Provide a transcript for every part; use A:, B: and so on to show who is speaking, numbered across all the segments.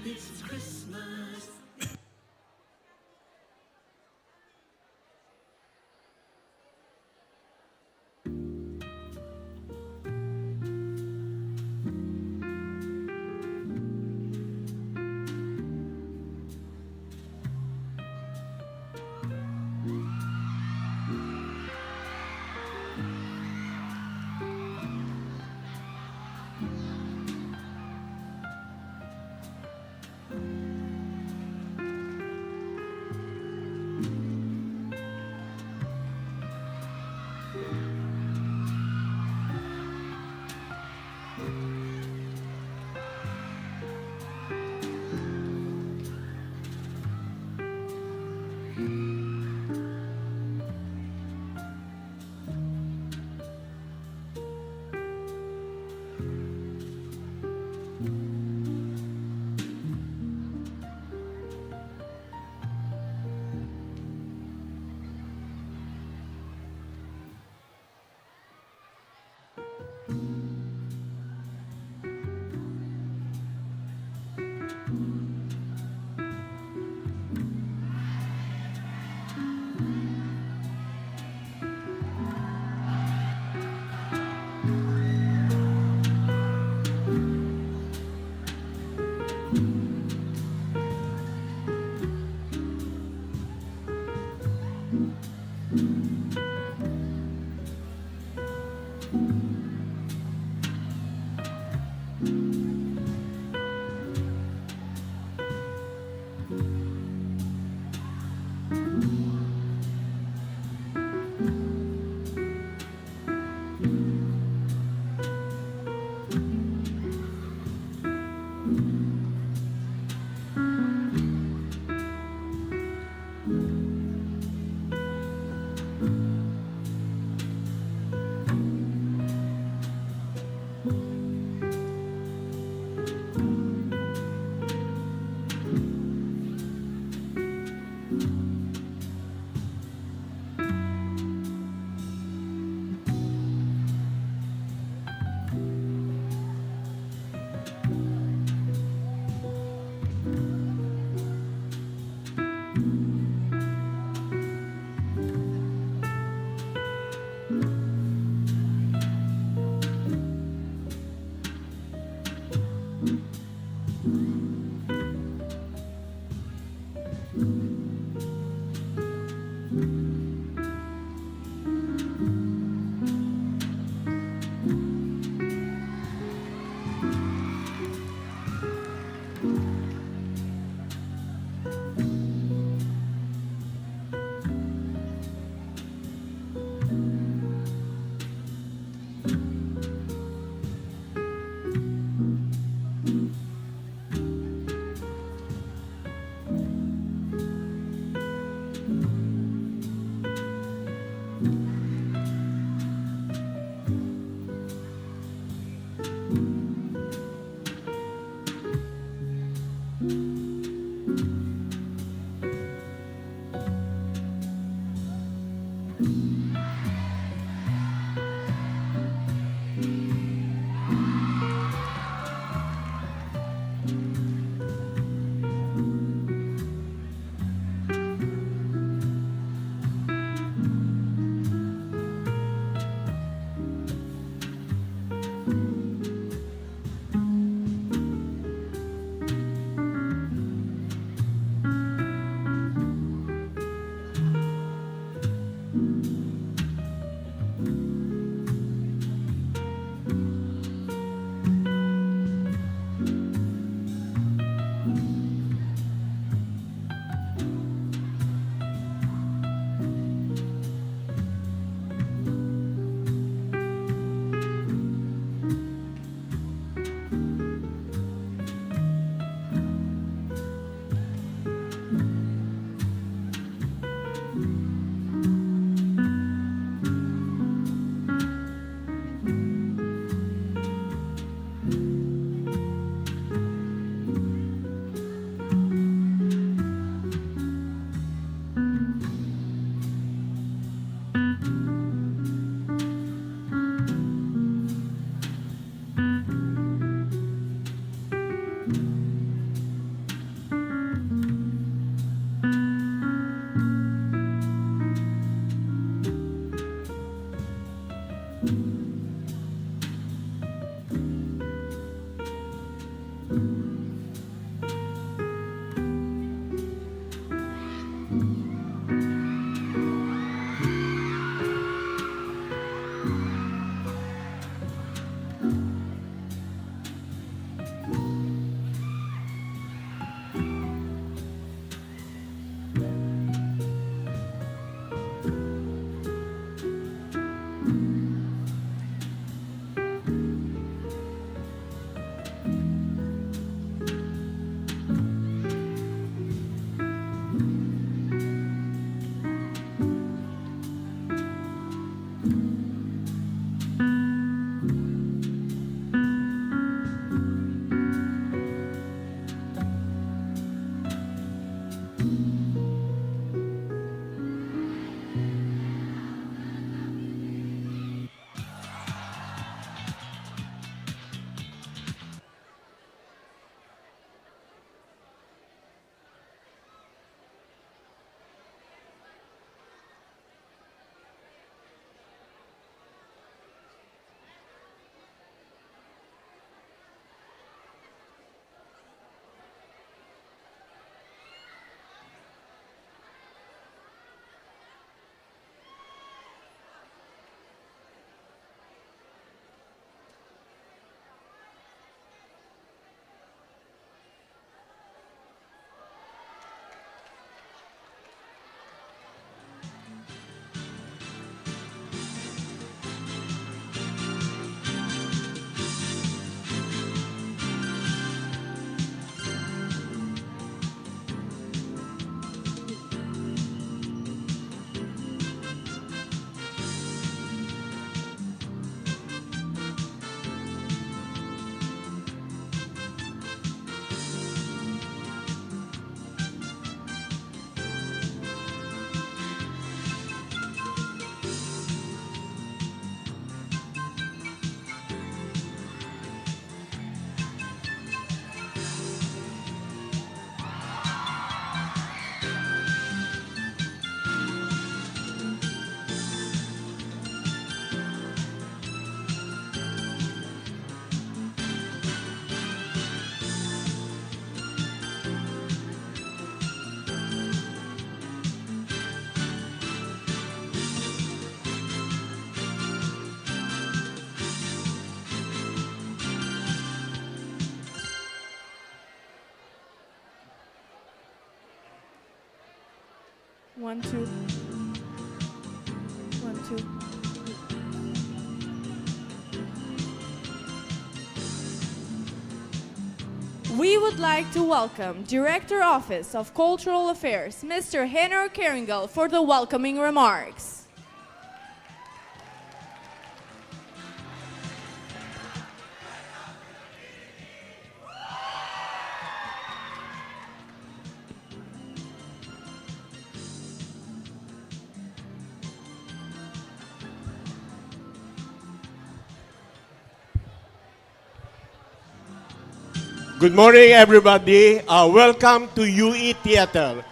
A: It's Christmas.
B: 1, 2. 1, 2. We would like to welcome Director Office of Cultural Affairs, Mr. Henry Keringal, for the welcoming remarks.
C: Good morning, everybody. Welcome to UE Theater.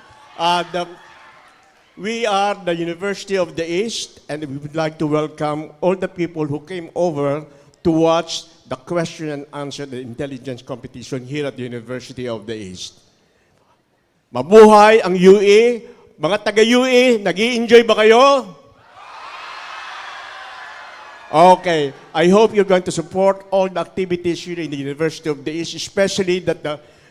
C: We are the University of the East, and we would like to welcome all the people who came over to watch the question and answer the intelligence competition here at the University of the East. Mabuhay ang UE. Mga taga-UE, nag-i-enjoy ba kayo? Okay, I hope you're going to support all the activities here in the University of the East, especially that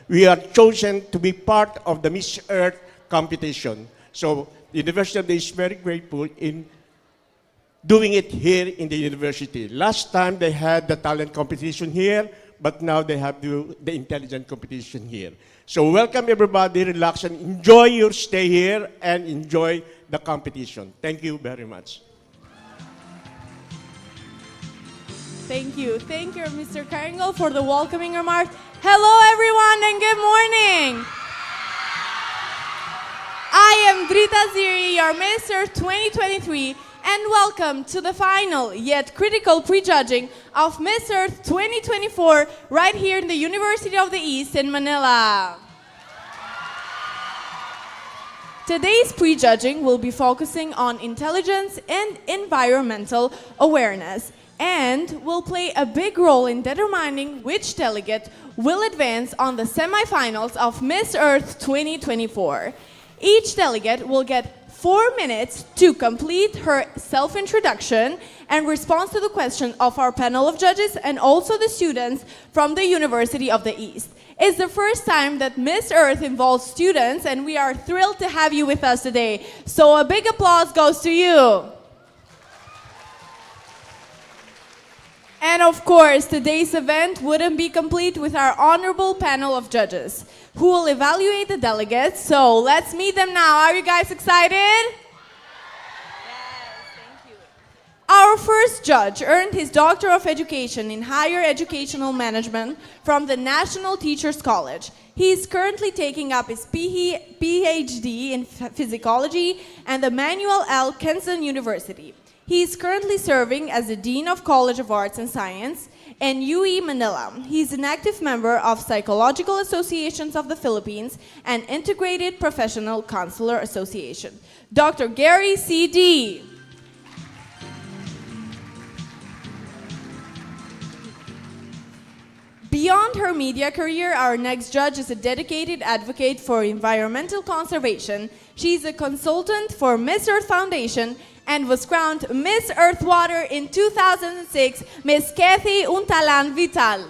C: we are chosen to be part of the Miss Earth competition. So the University of the East is very grateful in doing it here in the university. Last time they had the talent competition here, but now they have the intelligence competition here. So welcome everybody, relax and enjoy your stay here and enjoy the competition. Thank you very much.
B: Thank you. Thank you, Mr. Keringal, for the welcoming remarks. Hello, everyone, and good morning. I am Drita Ziri, your Mr. 2023, and welcome to the final yet critical prejudging of Miss Earth 2024 right here in the University of the East in Manila. Today's prejudging will be focusing on intelligence and environmental awareness. and will play a big role in determining which delegate will advance on the semifinals of Miss Earth 2024. Each delegate will get 4 minutes to complete her self-introduction and respond to the question of our panel of judges and also the students from the University of the East. It's the first time that Miss Earth involves students, and we are thrilled to have you with us today. So a big applause goes to you. And of course, today's event wouldn't be complete with our honorable panel of judges who will evaluate the delegates. So let's meet them now. Are you guys excited? Yes, thank you. Our first judge earned his Doctor of Education in Higher Educational Management from the National Teachers College. He is currently taking up his PhD in Physiology at the Manuel L. Kenson University. He is currently serving as the Dean of College of Arts and Science in UE Manila. He is an active member of Psychological Associations of the Philippines and Integrated Professional Counselor Association. Dr. Gary C.D. Beyond her media career, our next judge is a dedicated advocate for environmental conservation. She is a consultant for Miss Earth Foundation and was crowned Miss Earth Water in 2006, Miss Kathy Untalan Vital.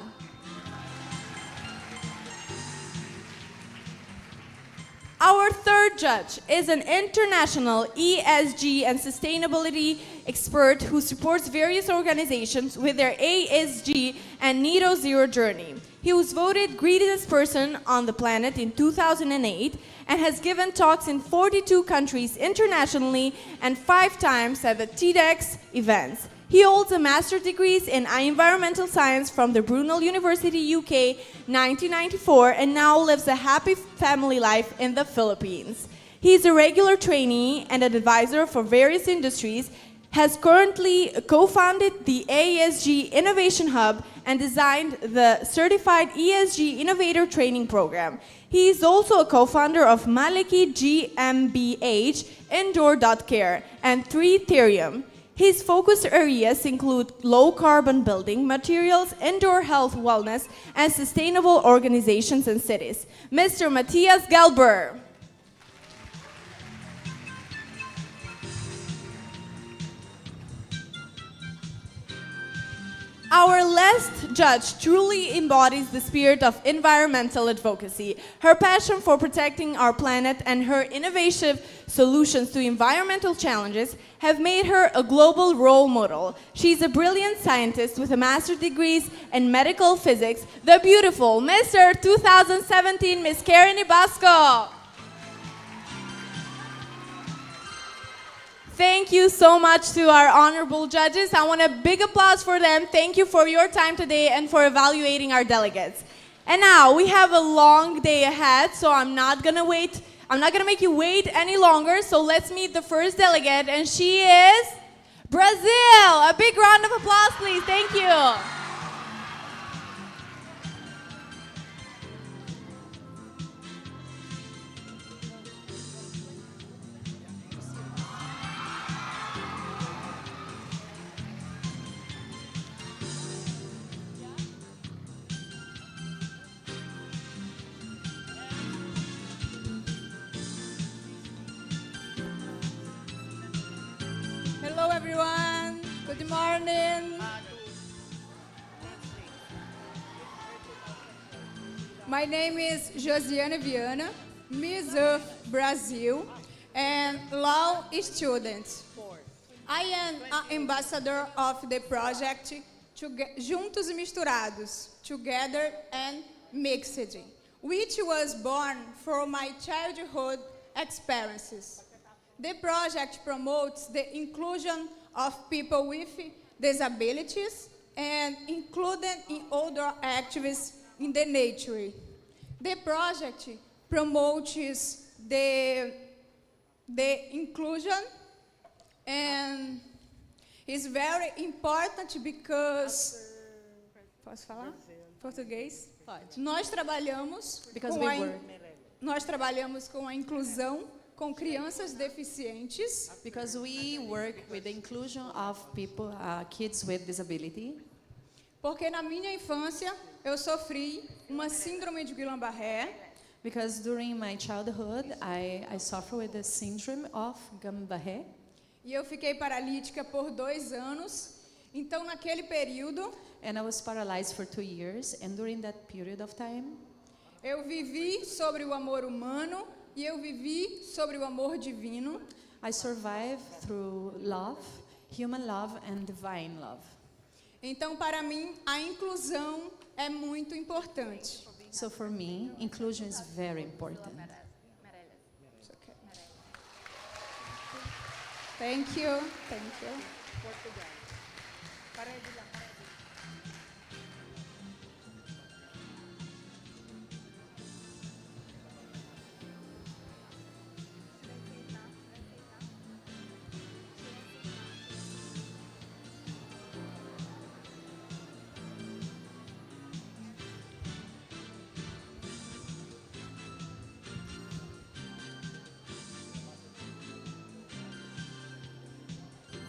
B: Our third judge is an international ESG and sustainability expert who supports various organizations with their ASG and Net Zero journey. He was voted greatest person on the planet in 2008 and has given talks in 42 countries internationally and 5 times at the TEDx events. He holds a master's degree in environmental science from the Brunel University, UK, 1994, and now lives a happy family life in the Philippines. He is a regular trainee and an advisor for various industries, has currently co-founded the ASG Innovation Hub and designed the Certified ESG Innovator Training Program. He is also a co-founder of Maliki GmbH, Indoor.care, and 3Therium. His focus areas include low-carbon building materials, indoor health wellness, and sustainable organizations and cities. Mr. Matthias Gelber. Our last judge truly embodies the spirit of environmental advocacy. Her passion for protecting our planet and her innovative solutions to environmental challenges have made her a global role model. She's a brilliant scientist with a master's degree in medical physics, the beautiful Miss Earth 2017, Miss Karen Ibasco. Thank you so much to our honorable judges. I want a big applause for them. Thank you for your time today and for evaluating our delegates. And now we have a long day ahead, so I'm not gonna make you wait any longer. So let's meet the first delegate, and she is Brazil. A big round of applause, please. Thank you.
D: Hello everyone, good morning. My name is Josiane Viana, Miss Earth Brazil, and law student. I am an ambassador of the project Juntos e Misturados, Together and Mixed, which was born from my childhood experiences. The project promotes the inclusion of people with disabilities and included in outdoor activities in the nature. The project promotes the inclusion and is very important because... Posso falar? Português?
B: Pode.
D: Nós trabalhamos com a inclusão com crianças deficientes,
E: because we work with the inclusion of people, kids with disability.
D: porque na minha infância eu sofri uma síndrome de Guillain-Barré
E: Because during my childhood, I suffer with the syndrome of Guillain-Barré.
D: e eu fiquei paralítica por 2 anos. Então, naquele período,
E: And I was paralyzed for 2 years. And during that period of time,
D: eu vivi sobre o amor humano e eu vivi sobre o amor divino.
E: I survived through love, human love and divine love.
D: Então, para mim, a inclusão é muito importante.
E: So for me, inclusion is very important.
D: It's okay. Thank you. Thank you.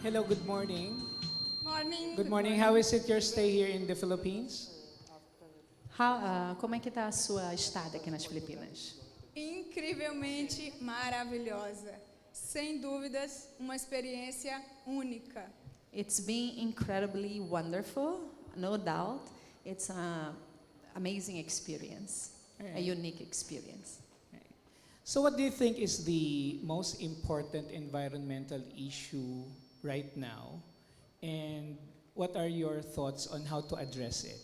F: Hello, good morning.
D: Morning.
F: Good morning. How is it your stay here in the Philippines?
E: Como é que está a sua estada aqui nas Filipinas?
D: Incrivelmente maravilhosa. Sem dúvidas, uma experiência única.
E: It's been incredibly wonderful, no doubt. It's an amazing experience, a unique experience.
F: So what do you think is the most important environmental issue right now? And what are your thoughts on how to address it?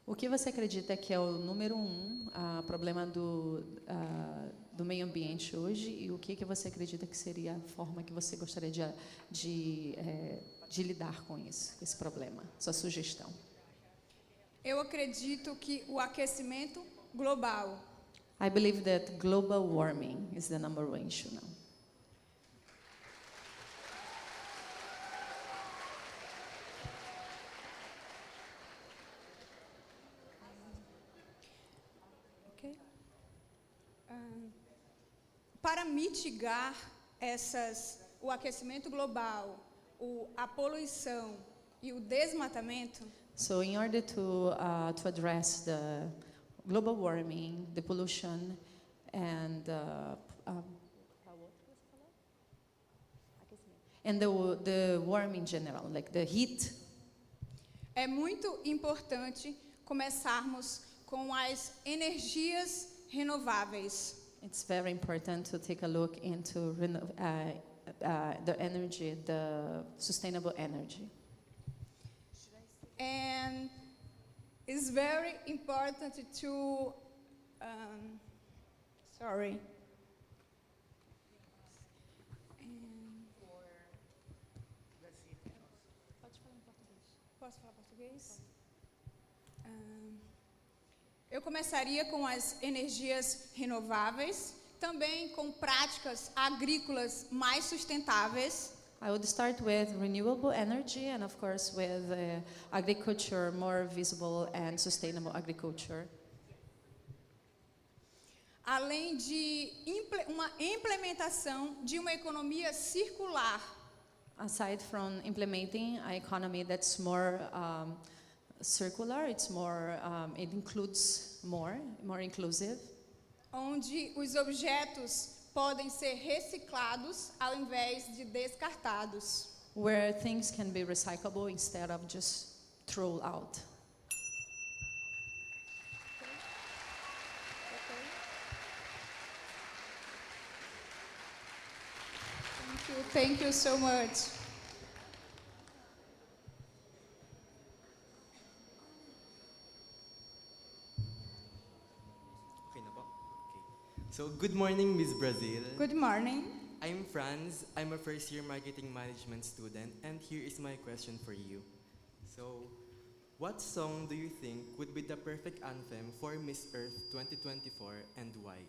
E: O que você acredita que é o número 1 problema do meio ambiente hoje e o que você acredita que seria a forma que você gostaria de lidar com isso, esse problema? Sua sugestão?
D: Eu acredito que o aquecimento global
E: I believe that global warming is the number 1 issue now.
D: para mitigar o aquecimento global, a poluição e o desmatamento,
E: So in order to address the global warming, the pollution, and the warming in general, like the heat,
D: é muito importante começarmos com as energias renováveis.
E: it's very important to take a look into the energy, the sustainable energy.
D: And it's very important to, sorry. Posso falar português? Eu começaria com as energias renováveis, também com práticas agrícolas mais sustentáveis.
E: I would start with renewable energy and, of course, with agriculture, more visible and sustainable agriculture.
D: Além de uma implementação de uma economia circular.
E: Aside from implementing an economy that's more circular, it's more, it includes more inclusive.
D: Onde os objetos podem ser reciclados ao invés de descartados.
E: Where things can be recyclable instead of just thrown out.
D: Thank you so much.
G: Okay na po? Okay. So, good morning, Miss Brazil.
D: Good morning.
G: I'm Franz. I'm a first-year marketing management student, and here is my question for you. So, what song do you think would be the perfect anthem for Miss Earth 2024 and why?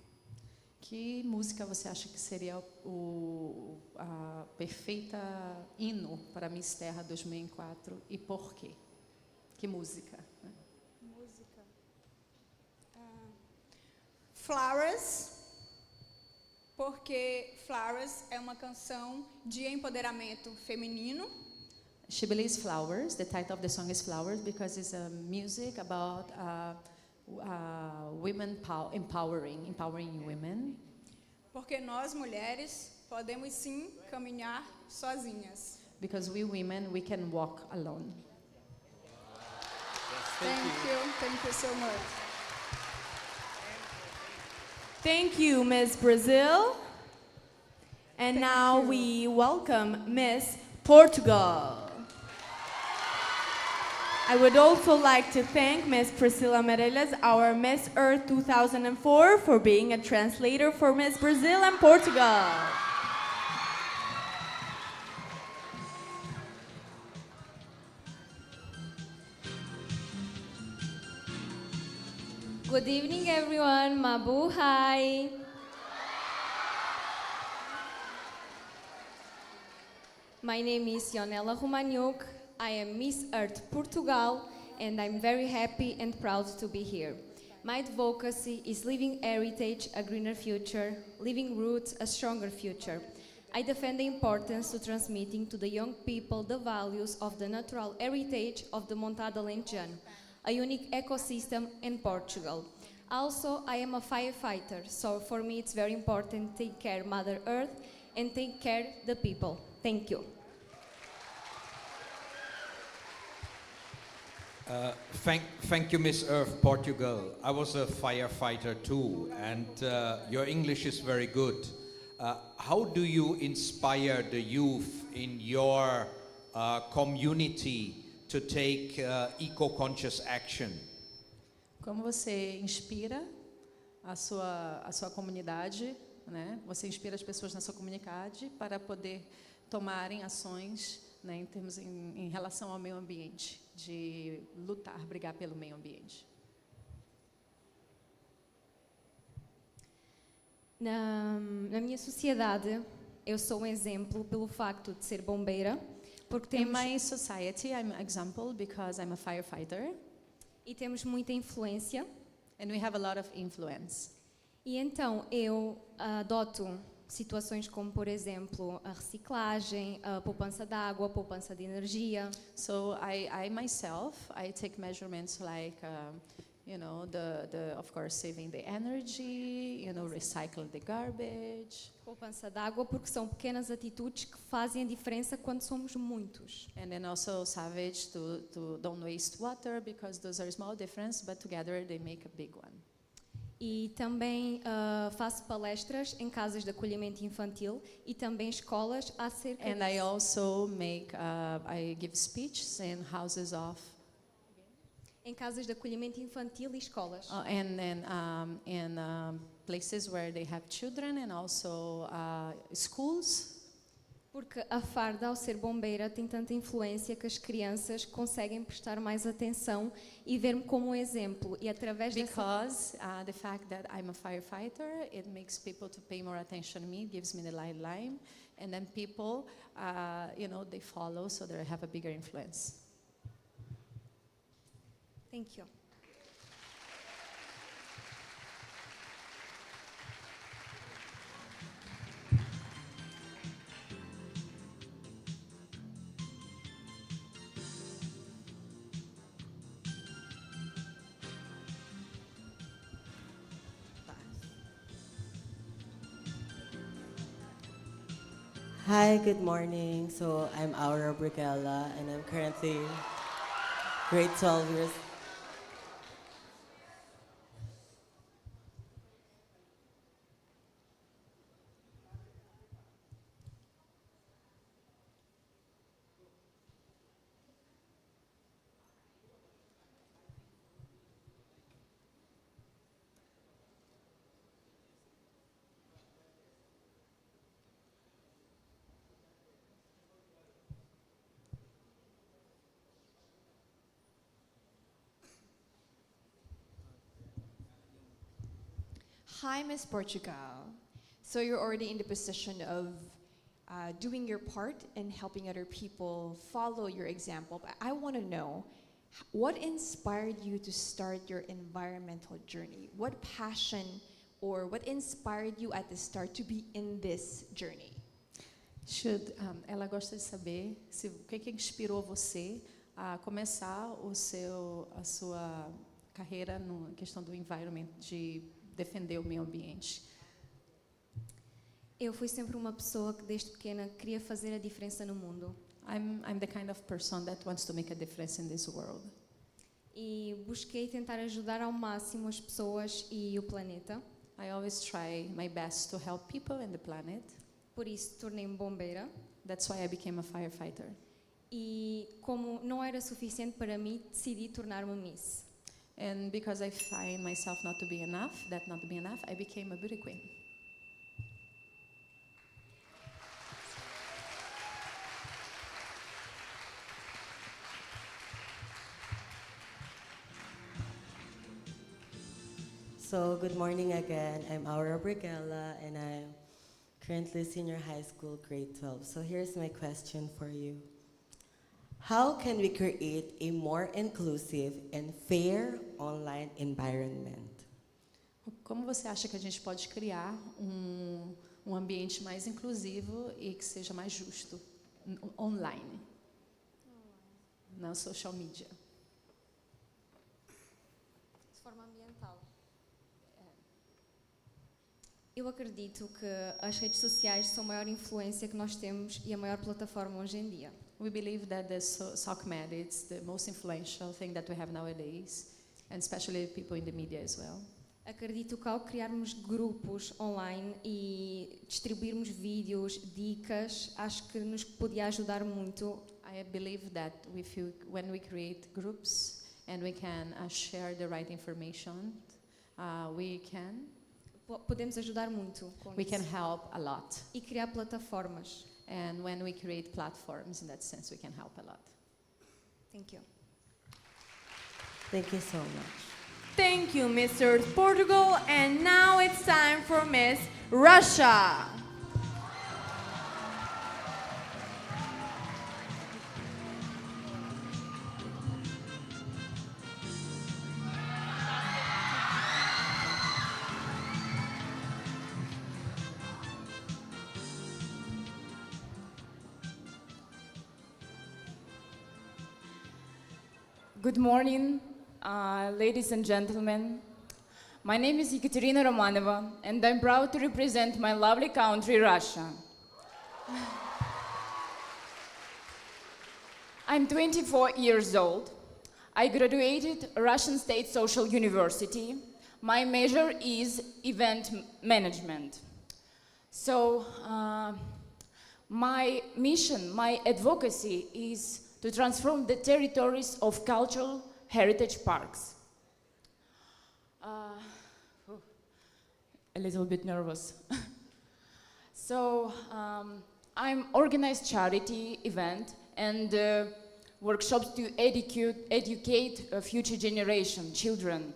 E: Que música você acha que seria a perfeita hino para Miss Terra 2004 e por quê? Que música? Né?
D: Flowers, porque Flowers é uma canção de empoderamento feminino.
E: She believes Flowers, the title of the song is Flowers, because it's a music about women empowering women.
D: Porque nós, mulheres, podemos sim caminhar sozinhas.
E: Because we women, we can walk alone.
D: Thank you so much.
B: Thank you, Miss Brazil. And
D: Thank
B: now
D: you.
B: we welcome Miss Portugal. I would also like to thank Miss Priscila Meirelles, our Miss Earth 2004, for being a translator for Miss Brazil and Portugal.
H: Good evening, everyone. Mabuhay. My name is Ionela Romaniuk. I am Miss Earth Portugal, and I'm very happy and proud to be here. My advocacy is living heritage, a greener future, living roots, a stronger future. I defend the importance to transmitting to the young people the values of the natural heritage of the Montada Lenteano, a unique ecosystem in Portugal. Also, I am a firefighter, so for me it's very important to take care Mother Earth and take care the people. Thank you.
I: Thank you, Miss Earth Portugal. I was a firefighter too, and your English is very good. How do you inspire the youth in your community to take eco-conscious action?
E: Como você inspira a sua comunidade, né? Você inspira as pessoas na sua comunidade para poder tomarem ações, né, em relação ao meio ambiente, de lutar, brigar pelo meio ambiente.
H: Na minha sociedade, eu sou um exemplo pelo facto de ser bombeira, porque
E: In
H: temos,
E: my society, I'm an example because I'm a firefighter,
H: e temos muita influência.
E: and we have a lot of influence.
H: E então eu adoto situações como, por exemplo, a reciclagem, a poupança de água, a poupança de energia.
E: So I myself, I take measurements like, of course, saving the energy, recycle the garbage.
H: Poupança de água, porque são pequenas atitudes que fazem a diferença quando somos muitos.
E: And then also savage to don't waste water, because those are small difference, but together they make a big one.
H: E também faço palestras em casas de acolhimento infantil e também escolas acerca
E: And I
H: disso.
E: also I give speeches in houses of,
H: Em casas de acolhimento infantil e escolas.
E: in places where they have children, and also schools.
H: Porque a farda, ao ser bombeira, tem tanta influência que as crianças conseguem prestar mais atenção e ver-me como um exemplo. E através dessa...
E: Because the fact that I'm a firefighter, it makes people to pay more attention to me, gives me the lifeline, and then people, they follow, so they have a bigger influence.
H: Thank you.
J: Hi, good morning. So I'm Aura Brigella, and I'm currently grade 12 years.
K: Hi, Miss Portugal. So you're already in the position of doing your part and helping other people follow your example. But I want to know, what inspired you to start your environmental journey? What passion or what inspired you at the start to be in this journey?
E: Ela gosta de saber o que inspirou você a começar a sua carreira na questão do environment, de defender o meio ambiente.
H: Eu fui sempre uma pessoa que desde pequena queria fazer a diferença no mundo.
E: I'm the kind of person that wants to make a difference in this world.
H: E busquei tentar ajudar ao máximo as pessoas e o planeta.
E: I always try my best to help people and the planet.
H: Por isso tornei-me bombeira.
E: That's why I became a firefighter.
H: E como não era suficiente para mim, decidi tornar-me Miss.
E: And because I find myself not to be enough, I became a beauty queen.
J: So, good morning again. I'm Aura Brigella, and I'm currently senior high school, grade 12. So here's my question for you. How can we create a more inclusive and fair online environment?
E: Como você acha que a gente pode criar um ambiente mais inclusivo e que seja mais justo online, na social media?
H: De forma ambiental. Eu acredito que as redes sociais são a maior influência que nós temos e a maior plataforma hoje em dia.
E: We believe that the SOCMED is the most influential thing that we have nowadays, and especially people in the media as well.
H: Acredito que ao criarmos grupos online e distribuirmos vídeos, dicas, acho que nos podia ajudar muito.
E: I believe that when we create groups and we can share the right information,
H: podemos ajudar muito com
E: we
H: isso.
E: can help a lot.
H: E criar plataformas.
E: And when we create platforms, in that sense, we can help a lot.
H: Thank you.
J: Thank you so much.
B: Thank you, Miss Earth Portugal. And now it's time for Miss Russia.
L: Good morning, ladies and gentlemen. My name is Ekaterina Romanova, and I'm proud to represent my lovely country, Russia. I'm 24 years old. I graduated Russian State Social University. My major is event management. So my mission, my advocacy is to transform the territories of cultural heritage parks. A little bit nervous. So I'm organized charity event and workshops to educate a future generation, children.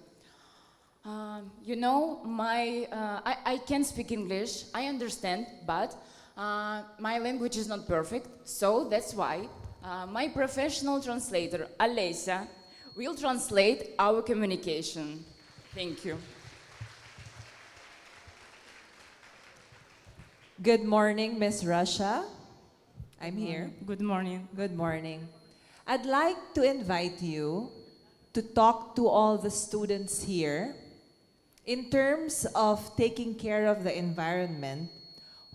L: You know, I can speak English, I understand, but my language is not perfect, so that's why my professional translator, Alessia, will translate our communication. Thank you.
M: Good morning, Miss Russia. I'm here.
L: Good morning.
M: Good morning. I'd like to invite you to talk to all the students here in terms of taking care of the environment.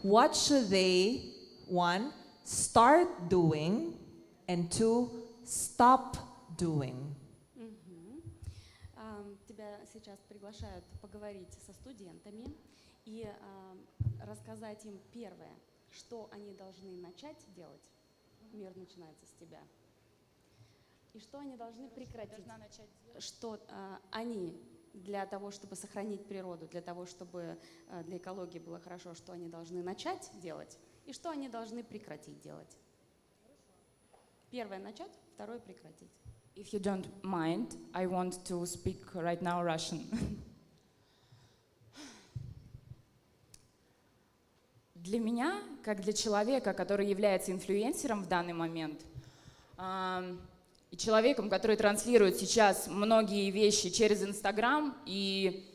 M: What should they, one, start doing, and two, stop doing?
N: Тебя сейчас приглашают поговорить со студентами и рассказать им первое, что они должны начать делать. Мир начинается с тебя. И что они должны прекратить. Что они для того, чтобы сохранить природу, для того, чтобы для экологии было хорошо, что они должны начать делать и что они должны прекратить делать. Первое начать, второе прекратить.
L: If you don't mind, I want to speak right now Russian. Для меня, как для человека, который является инфлюенсером в данный момент, и человеком, который транслирует сейчас многие вещи через Инстаграм и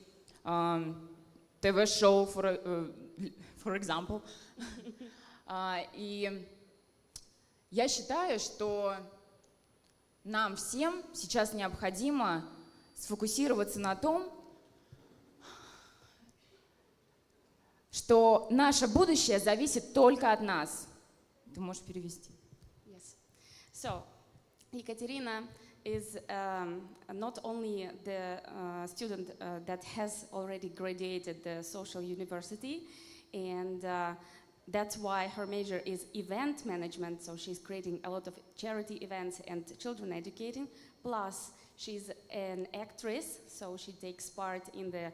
L: ТВ-шоу, for example. И я считаю, что нам всем сейчас необходимо сфокусироваться на том, что наше будущее зависит только от нас. Ты можешь перевести?
N: Yes. So, Ekaterina is not only the student that has already graduated the social university, and that's why her major is event management, so she's creating a lot of charity events and children educating, plus she's an actress, so she takes part in the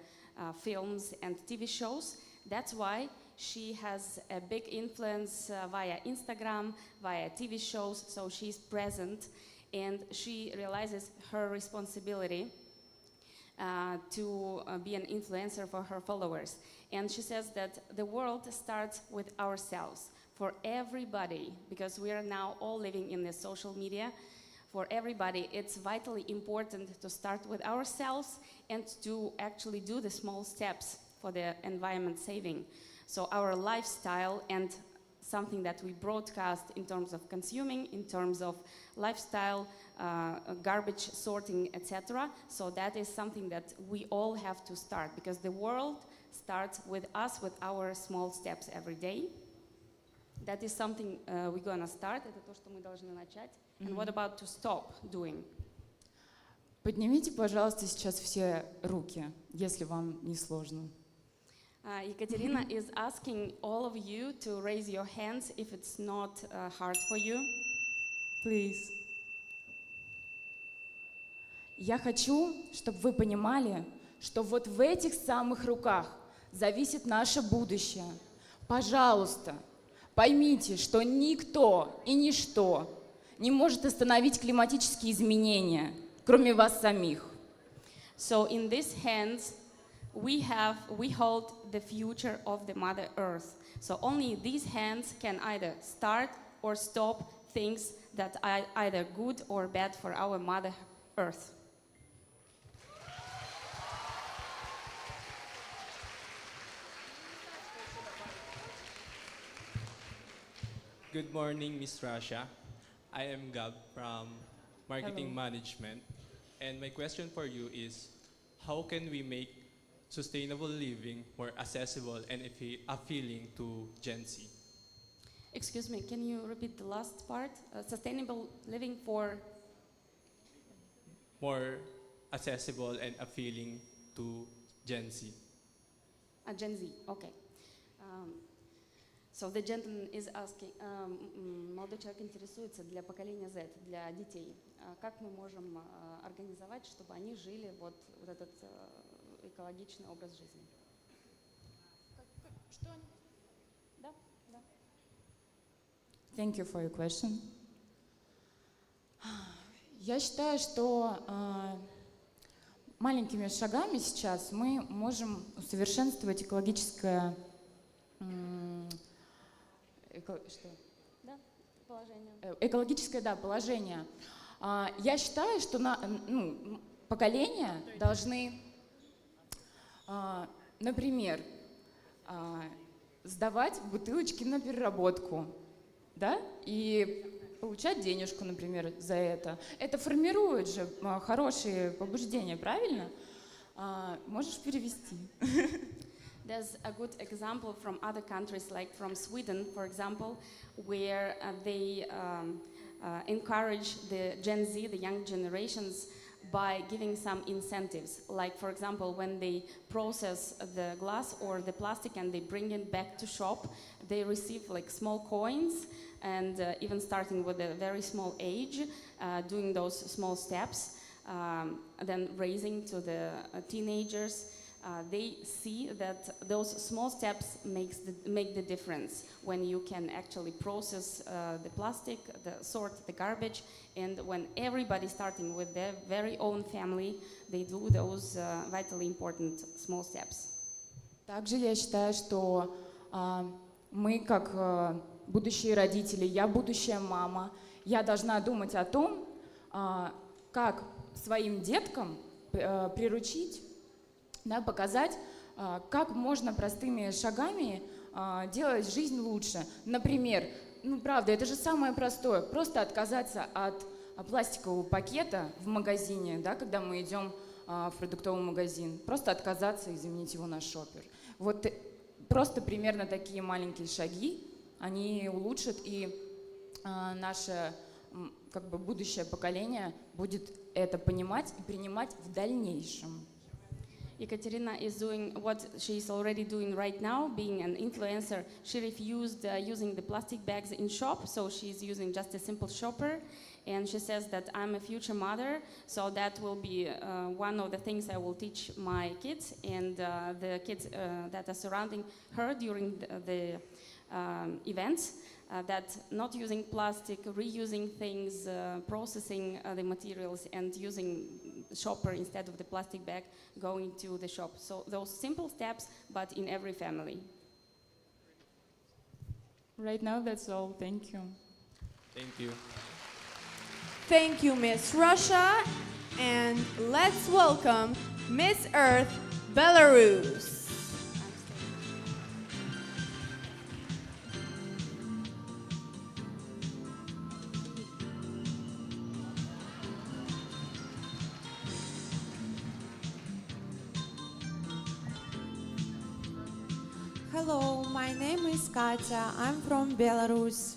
N: films and TV shows. That's why she has a big influence via Instagram, via TV shows, so she's present and she realizes her responsibility to be an influencer for her followers. And she says that the world starts with ourselves, for everybody, because we are now all living in the social media. For everybody, it's vitally important to start with ourselves and to actually do the small steps for the environment saving. So our lifestyle and something that we broadcast in terms of consuming, in terms of lifestyle, garbage sorting, etc. So that is something that we all have to start, because the world starts with us, with our small steps every day. That is something we're gonna start. Это то, что мы должны начать. And what about to stop doing?
L: Поднимите, пожалуйста, сейчас все руки, если вам не сложно.
N: Ekaterina is asking all of you to raise your hands if it's not hard for you.
L: Please. Я хочу, чтобы вы понимали, что вот в этих самых руках зависит наше будущее. Пожалуйста, поймите, что никто и ничто не может остановить климатические изменения, кроме вас самих.
N: So in these hands, we hold the future of the Mother Earth. So only these hands can either start or stop things that are either good or bad for our Mother Earth.
O: Good morning, Miss Rasha. I am Gab from Marketing Management. And my question for you is, how can we make sustainable living more accessible and appealing to Gen Z?
N: Excuse me, can you repeat the last part? Sustainable living for?
O: More accessible and appealing to Gen Z.
N: Gen Z, okay. So the gentleman is asking, молодой человек интересуется для поколения Z, для детей, как мы можем организовать, чтобы они жили вот этот экологичный образ жизни. Да, да.
L: Thank you for your question. Я считаю, что маленькими шагами сейчас мы можем усовершенствовать экологическое положение. Я считаю, что поколения должны, например, сдавать бутылочки на переработку, да, и получать денежку, например, за это. Это формирует же хорошие побуждения, правильно? Можешь перевести?
N: There's a good example from other countries, like from Sweden, for example, where they encourage the Gen Z, the young generations, by giving some incentives. Like, for example, when they process the glass or the plastic and they bring it back to shop, they receive like small coins, and even starting with a very small age, doing those small steps, then raising to the teenagers. They see that those small steps make the difference when you can actually process the plastic, sort the garbage, and when everybody starting with their very own family, they do those vitally important small steps.
L: Также я считаю, что мы как будущие родители, я будущая мама, я должна думать о том, как своим деткам приручить, да, показать как можно простыми шагами делать жизнь лучше. Например, ну правда, это же самое простое, просто отказаться от пластикового пакета в магазине, да, когда мы идем в продуктовый магазин, просто отказаться и заменить его на шоппер. Вот просто примерно такие маленькие шаги, они улучшат, и наше как бы будущее поколение будет это понимать и принимать в дальнейшем.
N: Ekaterina is doing what she's already doing right now, being an influencer. She refused using the plastic bags in shop, so she's using just a simple shopper. And she says that I'm a future mother, so that will be one of the things I will teach my kids and the kids that are surrounding her during the events. That not using plastic, reusing things, processing the materials, and using shopper instead of the plastic bag going to the shop. So those simple steps, but in every family.
L: Right now, that's all. Thank you.
O: Thank you.
B: Thank you, Miss Russia. And let's welcome Miss Earth, Belarus.
P: Hello, my name is Katya. I'm from Belarus.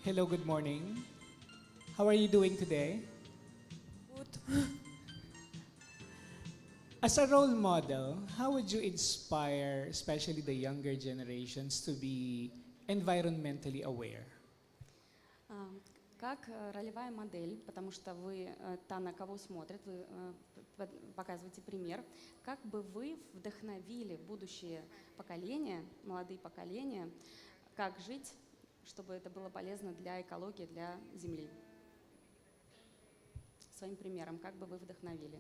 F: Hello, good morning. How are you doing today?
P: Good.
F: As a role model, how would you inspire, especially the younger generations, to be environmentally aware?
N: Как ролевая модель, потому что вы та, на кого смотрят, вы показываете пример, как бы вы вдохновили будущее поколение, молодые поколения, как жить, чтобы это было полезно для экологии, для Земли? Своим примером, как бы вы вдохновили?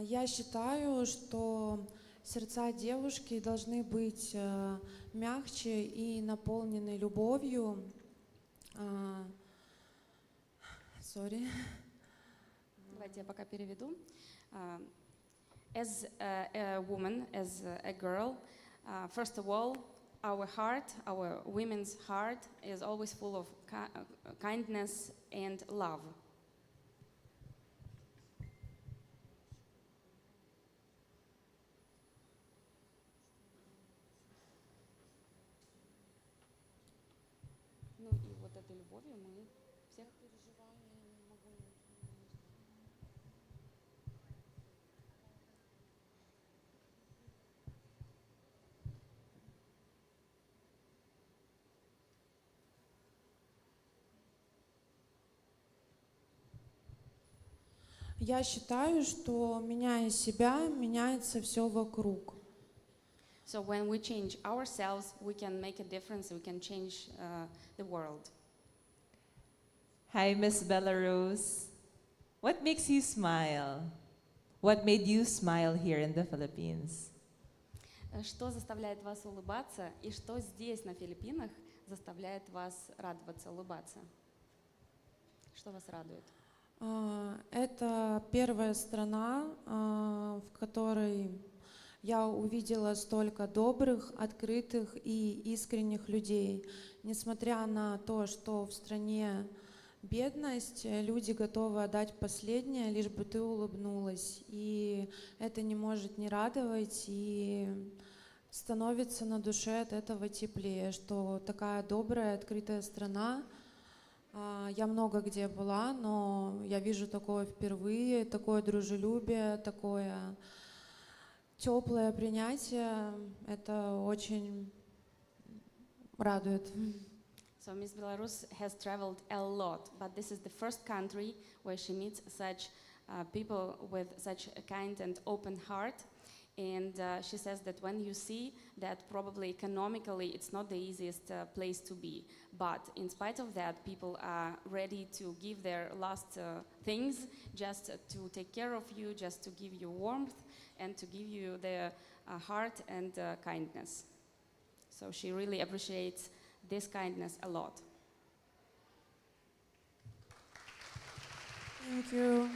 P: Я считаю, что сердца девушки должны быть мягче и наполнены любовью. Sorry.
N: Давайте я пока переведу. As a woman, as a girl, first of all, our heart, our women's heart is always full of kindness and love. Ну и вот этой любовью мы всех переживаем.
P: Я считаю, что меняя себя, меняется все вокруг.
N: So when we change ourselves, we can make a difference, we can change the world.
M: Hi, Miss Belarus. What makes you smile? What made you smile here in the Philippines?
N: Что заставляет вас улыбаться и что здесь, на Филиппинах, заставляет вас радоваться, улыбаться? Что вас радует?
P: Это первая страна, в которой я увидела столько добрых, открытых и искренних людей. Несмотря на то, что в стране бедность, люди готовы отдать последнее, лишь бы ты улыбнулась. И это не может не радовать, и становится на душе от этого теплее, что такая добрая, открытая страна. Я много где была, но я вижу такое впервые, такое дружелюбие, такое теплое принятие. Это очень радует.
N: So Miss Belarus has traveled a lot, but this is the first country where she meets such people with such a kind and open heart. And she says that when you see that probably economically it's not the easiest place to be, but in spite of that, people are ready to give their last things just to take care of you, just to give you warmth and to give you their heart and kindness. So she really appreciates this kindness a lot.
P: Thank you.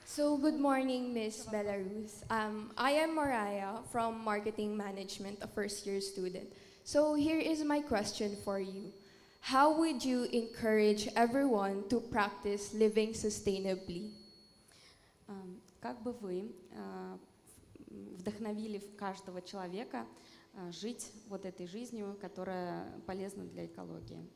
Q: So, good morning, Miss Belarus. I am Mariah from Marketing Management, a first-year student. So, here is my question for you. How would you encourage everyone to practice living sustainably?
N: Как бы вы вдохновили каждого человека жить вот этой жизнью, которая полезна для экологии?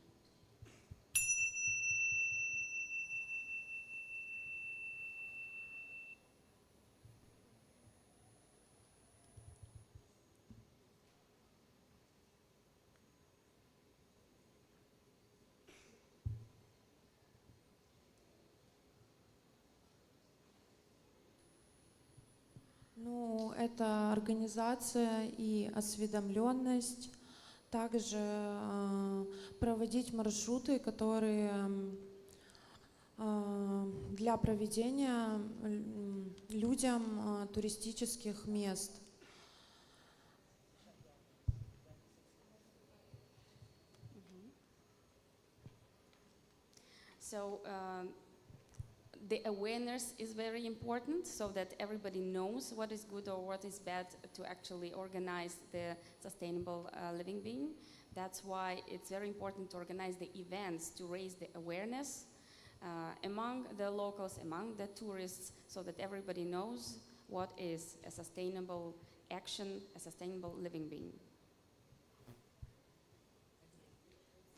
P: Ну, это организация и осведомленность, также проводить маршруты, которые для проведения людям туристических мест.
N: So the awareness is very important so that everybody knows what is good or what is bad to actually organize the sustainable living being. That's why it's very important to organize the events to raise the awareness among the locals, among the tourists, so that everybody knows what is a sustainable action, a sustainable living being.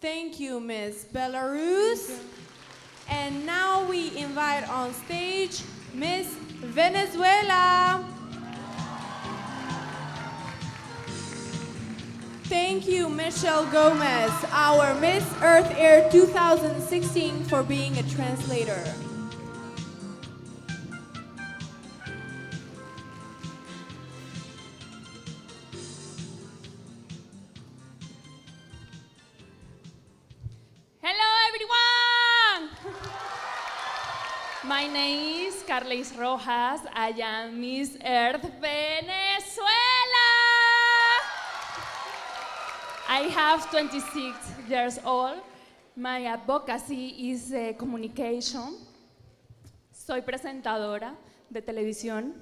B: Thank you, Miss Belarus. And now we invite on stage Miss Venezuela. Thank you, Michelle Gomez, our Miss Earth Air 2016, for being a translator.
L: Hello, everyone! My name is Carles Rojas. I am Miss Earth Venezuela. I have 26 years old. My advocacy is communication. Soy presentadora de televisión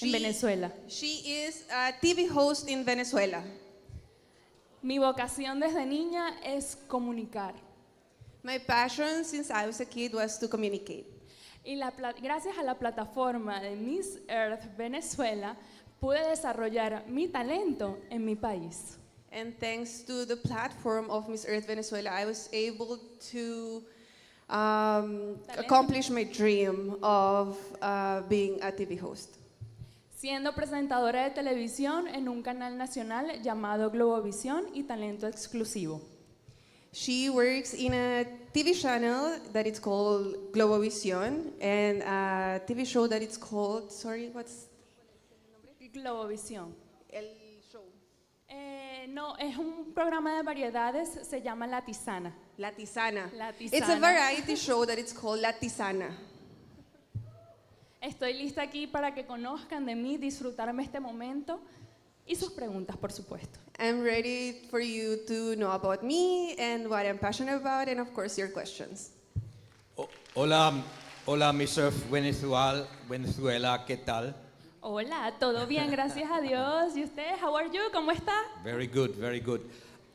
L: en Venezuela.
R: She is a TV host in Venezuela.
L: Mi vocación desde niña es comunicar.
R: My passion since I was a kid was to communicate.
L: Y gracias a la plataforma de Miss Earth Venezuela, pude desarrollar mi talento en mi país.
R: And thanks to the platform of Miss Earth Venezuela, I was able to accomplish my dream of being a TV host.
L: Siendo presentadora de televisión en un canal nacional llamado Globovisión y Talento Exclusivo.
R: She works in a TV channel that it's called Globovisión and a TV show that it's called, sorry, what's?
L: Globovisión.
R: El show.
L: No, es un programa de variedades, se llama La Tisana.
R: La Tisana.
L: La Tisana.
R: It's a variety show that it's called La Tisana.
L: Estoy lista aquí para que conozcan de mí, disfrutarme este momento y sus preguntas, por supuesto.
R: I'm ready for you to know about me and what I'm passionate about, and of course your questions.
I: Hola, Miss Earth Venezuela, ¿qué tal?
L: Hola, todo bien, gracias a Dios. ¿Y usted? How are you? ¿Cómo está?
I: Very good, very good.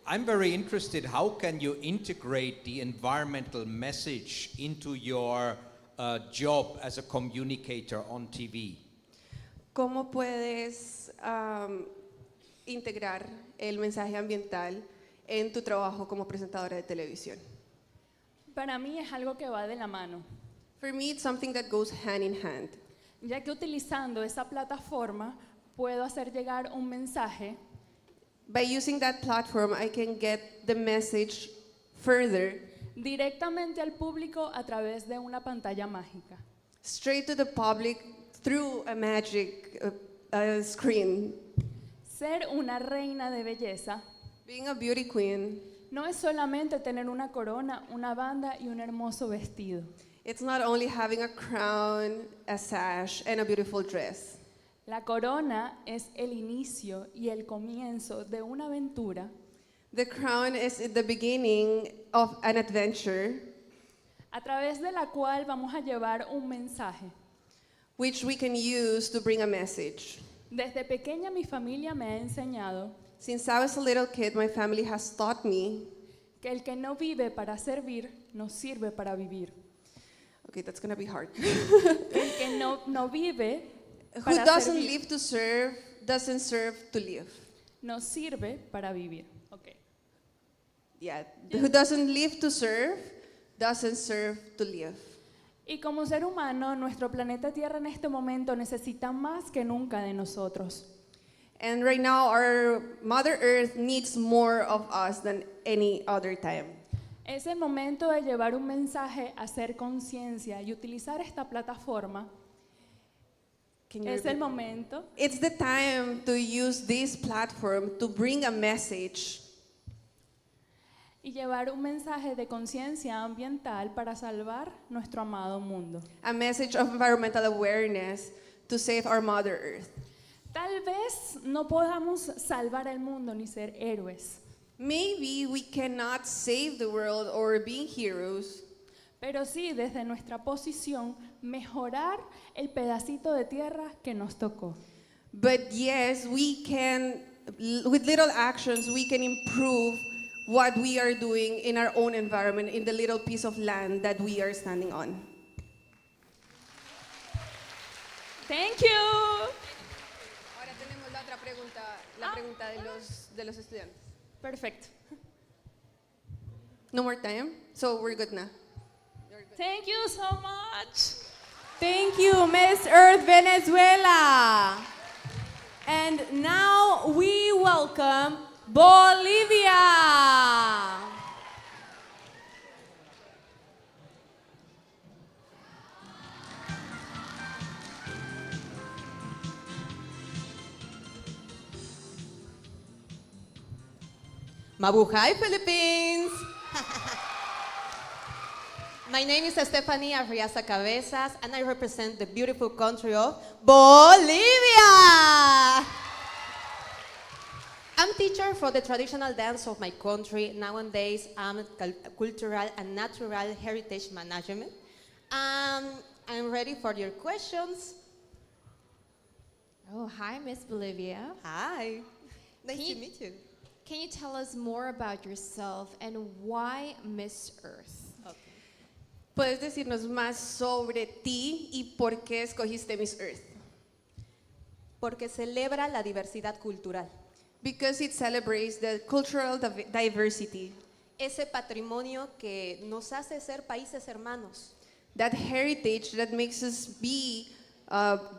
I: I'm very interested, how can you integrate the environmental message into your job as a communicator on TV?
R: ¿Cómo puedes integrar el mensaje ambiental en tu trabajo como presentadora de televisión?
L: Para mí es algo que va de la mano.
R: For me, it's something that goes hand in hand.
L: Ya que utilizando esa plataforma puedo hacer llegar un mensaje.
R: By using that platform, I can get the message further.
L: Directamente al público a través de una pantalla mágica.
R: Straight to the public through a magic screen.
L: Ser una reina de belleza
R: Being a beauty queen,
L: no es solamente tener una corona, una banda y un hermoso vestido.
R: it's not only having a crown, a sash, and a beautiful dress.
L: La corona es el inicio y el comienzo de una aventura
R: The crown is the beginning of an adventure
L: a través de la cual vamos a llevar un mensaje.
R: which we can use to bring a message.
L: Desde pequeña mi familia me ha enseñado
R: Since I was a little kid, my family has taught me,
L: que el que no vive para servir, no sirve para vivir.
R: okay, that's gonna be hard.
L: El que no vive
R: Who
L: para
R: doesn't
L: servir,
R: live to serve, doesn't serve to live.
L: no sirve para vivir. Okay.
R: Yeah, who doesn't live to serve, doesn't serve to live.
L: Y como ser humano, nuestro planeta Tierra en este momento necesita más que nunca de nosotros.
R: And right now, our Mother Earth needs more of us than any other time.
L: Es el momento de llevar un mensaje, hacer conciencia y utilizar esta plataforma. Es el momento
R: It's the time to use this platform to bring a message
L: y llevar un mensaje de conciencia ambiental para salvar nuestro amado mundo.
R: a message of environmental awareness to save our Mother Earth.
L: Tal vez no podamos salvar el mundo ni ser héroes,
R: Maybe we cannot save the world or be heroes,
L: pero sí desde nuestra posición mejorar el pedacito de tierra que nos tocó.
R: but yes, we can, with little actions, we can improve what we are doing in our own environment, in the little piece of land that we are standing on.
L: Thank you.
R: Ahora tenemos la otra pregunta, la pregunta de los estudiantes.
L: Perfecto.
R: No more time, so we're good now.
L: Thank you so much.
B: Thank you, Miss Earth Venezuela. And now we welcome Bolivia.
S: Mabuhay, Philippines! My name is Stephanie Arriaza Cabezas, and I represent the beautiful country of Bolivia! I'm teacher for the traditional dance of my country. Nowadays, I'm cultural and natural heritage management. I'm ready for your questions.
H: Oh, hi, Miss Bolivia.
S: Hi. Nice to meet you.
H: Can you tell us more about yourself and why Miss Earth?
R: ¿Puedes decirnos más sobre ti y por qué escogiste Miss Earth?
S: Porque celebra la diversidad cultural.
R: Because it celebrates the cultural diversity.
S: Ese patrimonio que nos hace ser países hermanos.
R: That heritage that makes us be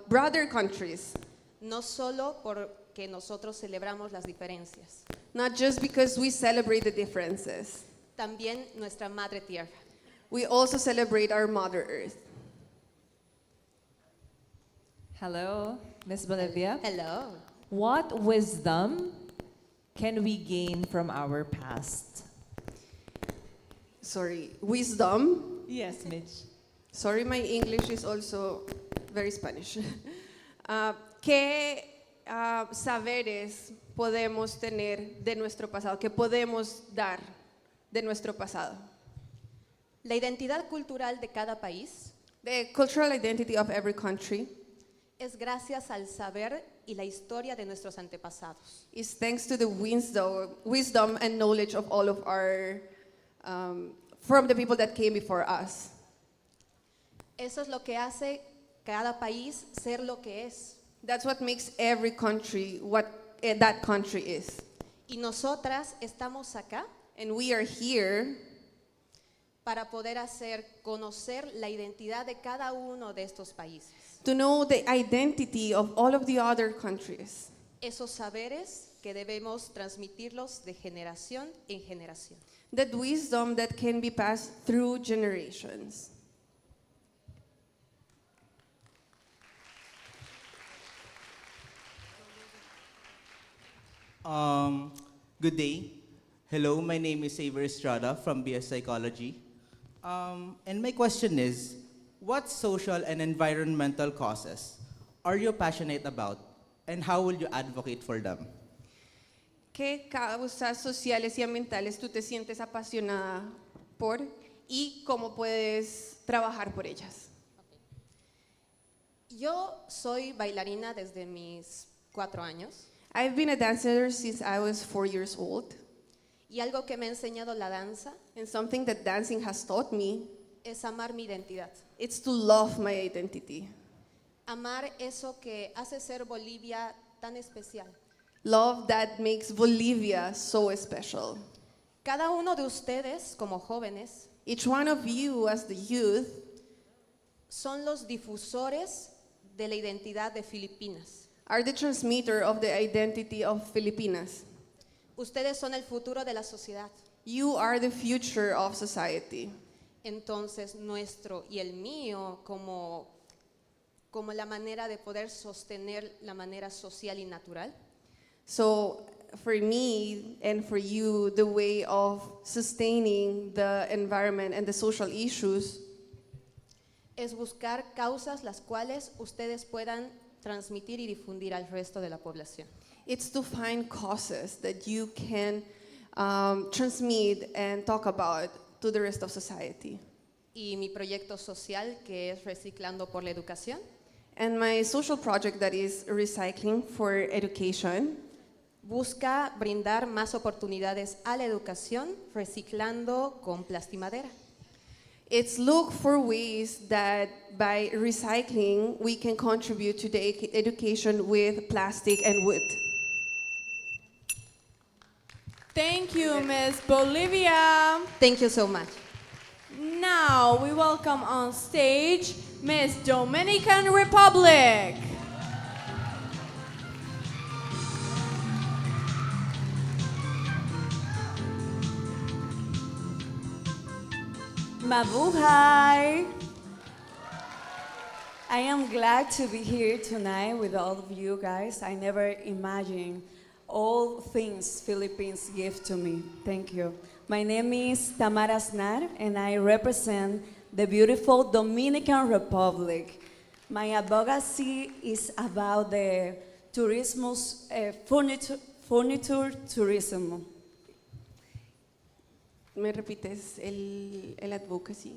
R: brother countries.
S: No solo porque nosotros celebramos las diferencias.
R: Not just because we celebrate the differences.
S: También nuestra madre tierra.
R: We also celebrate our Mother Earth.
M: Hello, Miss Bolivia.
S: Hello.
M: What wisdom can we gain from our past?
R: Sorry, wisdom?
M: Yes, Mitch.
R: Sorry, my English is also very Spanish. ¿Qué saberes podemos tener de nuestro pasado? ¿Qué podemos dar de nuestro pasado?
S: La identidad cultural de cada país
R: The cultural identity of every country
S: es gracias al saber y la historia de nuestros antepasados.
R: is thanks to the wisdom and knowledge of all of our, from the people that came before us.
S: Eso es lo que hace cada país ser lo que es.
R: That's what makes every country what that country is.
S: Y nosotras estamos acá
R: And we are here
S: para poder hacer conocer la identidad de cada uno de estos países.
R: to know the identity of all of the other countries.
S: Esos saberes que debemos transmitirlos de generación en generación.
R: That wisdom that can be passed through generations.
T: Good day. Hello, my name is Xavier Estrada from BS Psychology. And my question is, what social and environmental causes are you passionate about, and how will you advocate for them?
R: ¿Qué causas sociales y ambientales tú te sientes apasionada por y cómo puedes trabajar por ellas?
S: Yo soy bailarina desde mis 4 años.
R: I've been a dancer since I was 4 years old.
S: Y algo que me ha enseñado la danza
R: And something that dancing has taught me
S: es amar mi identidad.
R: it's to love my identity.
S: Amar eso que hace ser Bolivia tan especial.
R: Love that makes Bolivia so special.
S: Cada uno de ustedes, como jóvenes,
R: Each one of you as the youth
S: son los difusores de la identidad de Filipinas.
R: are the transmitter of the identity of Filipinas.
S: Ustedes son el futuro de la sociedad.
R: You are the future of society.
S: Entonces, nuestro y el mío como la manera de poder sostener la manera social y natural
R: So for me and for you, the way of sustaining the environment and the social issues
S: es buscar causas las cuales ustedes puedan transmitir y difundir al resto de la población.
R: it's to find causes that you can transmit and talk about to the rest of society.
S: Y mi proyecto social, que es Reciclando por la Educación,
R: And my social project that is Recycling for Education
S: busca brindar más oportunidades a la educación reciclando con plastimadera.
R: it's look for ways that by recycling we can contribute to the education with plastic and wood.
B: Thank you, Miss Bolivia.
S: Thank you so much.
B: Now we welcome on stage Miss Dominican Republic.
U: Mabuhay! I am glad to be here tonight with all of you guys. I never imagined all things Philippines give to me. Thank you. My name is Tamara Snar, and I represent the beautiful Dominican Republic. My advocacy is about the furniture tourism.
R: ¿Me repites el advocacy?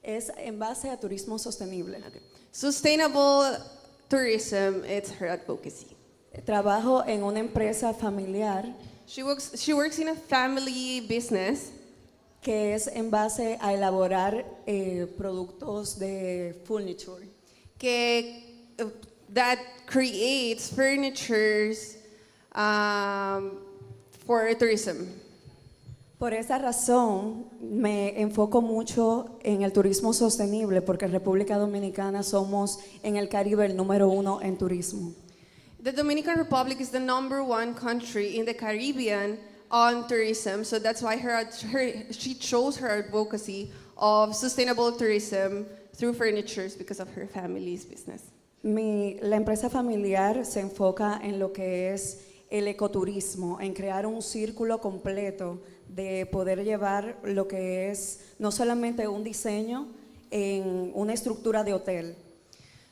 U: Es en base a turismo sostenible.
R: Okay. Sustainable tourism, it's her advocacy.
U: Trabajo en una empresa familiar
R: She works in a family business
U: que es en base a elaborar productos de furniture.
R: That creates furnitures for tourism.
U: Por esa razón me enfoco mucho en el turismo sostenible porque en República Dominicana somos en el Caribe el número 1 en turismo.
R: The Dominican Republic is the #1 country in the Caribbean on tourism, so that's why she chose her advocacy of sustainable tourism through furnitures because of her family's business.
U: La empresa familiar se enfoca en lo que es el ecoturismo, en crear un círculo completo de poder llevar lo que es no solamente un diseño en una estructura de hotel.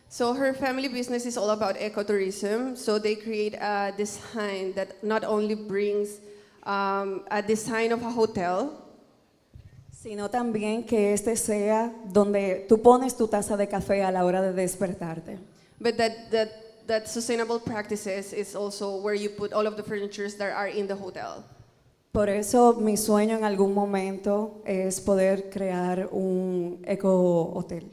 R: So her family business is all about ecotourism. So they create a design that not only brings a design of a hotel,
U: sino también que este sea donde tú pones tu taza de café a la hora de despertarte.
R: but that sustainable practices is also where you put all of the furnitures that are in the hotel.
U: Por eso mi sueño en algún momento es poder crear un eco hotel.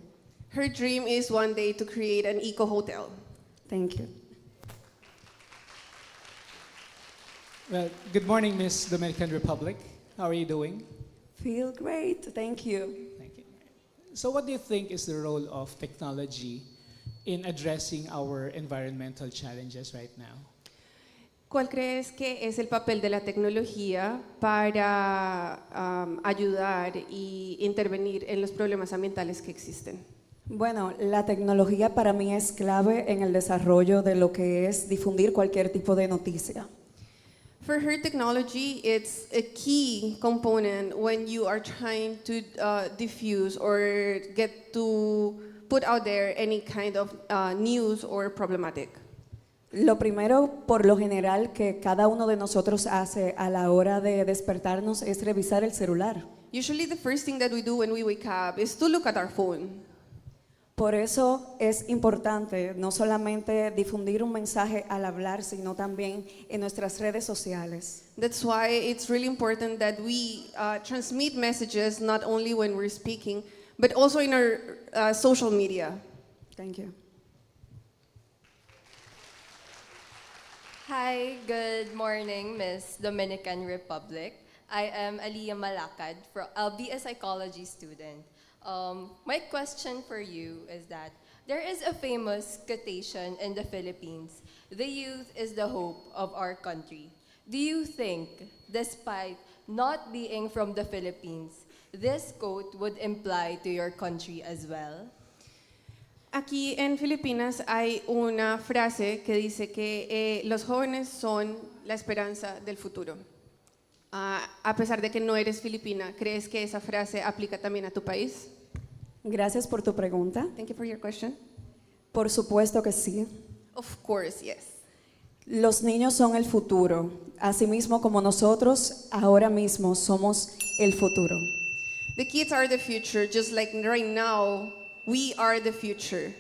R: Her dream is one day to create an eco hotel.
U: Thank you.
F: Well, good morning, Miss Dominican Republic. How are you doing?
U: Feel great. Thank you.
F: Thank you. So what do you think is the role of technology in addressing our environmental challenges right now?
R: ¿Cuál crees que es el papel de la tecnología para ayudar y intervenir en los problemas ambientales que existen?
U: Bueno, la tecnología para mí es clave en el desarrollo de lo que es difundir cualquier tipo de noticia.
R: For her, technology, it's a key component when you are trying to diffuse or get to put out there any kind of news or problematic.
U: Lo primero, por lo general, que cada uno de nosotros hace a la hora de despertarnos es revisar el celular.
R: Usually the first thing that we do when we wake up is to look at our phone.
U: Por eso es importante no solamente difundir un mensaje al hablar, sino también en nuestras redes sociales.
R: That's why it's really important that we transmit messages not only when we're speaking, but also in our social media.
U: Thank you.
A: Hi, good morning, Miss Dominican Republic. I am Aliyah Malakad. I'll be a psychology student. My question for you is that there is a famous quotation in the Philippines: the youth is the hope of our country. Do you think, despite not being from the Philippines, this quote would imply to your country as well?
R: Aquí en Filipinas hay una frase que dice que los jóvenes son la esperanza del futuro. A pesar de que no eres filipina, ¿crees que esa frase aplica también a tu país?
U: Gracias por tu pregunta.
R: Thank you for your question.
U: Por supuesto que sí.
R: Of course, yes.
U: Los niños son el futuro, asimismo como nosotros ahora mismo somos el futuro.
R: The kids are the future, just like right now, we are the future.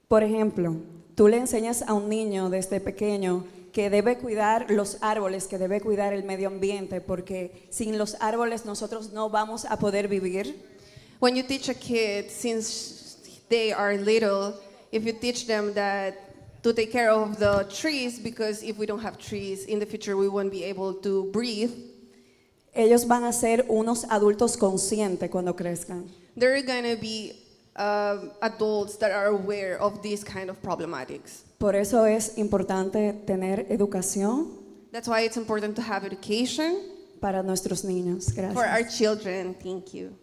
U: Por ejemplo, tú le enseñas a un niño desde pequeño que debe cuidar los árboles, que debe cuidar el medio ambiente, porque sin los árboles nosotros no vamos a poder vivir.
R: When you teach a kid, since they are little, if you teach them that to take care of the trees, because if we don't have trees, in the future we won't be able to breathe.
U: Ellos van a ser unos adultos conscientes cuando crezcan.
R: They're going to be adults that are aware of these kind of problematics.
U: Por eso es importante tener educación.
R: That's why it's important to have education
U: para nuestros niños. Gracias.
R: For our children. Thank you.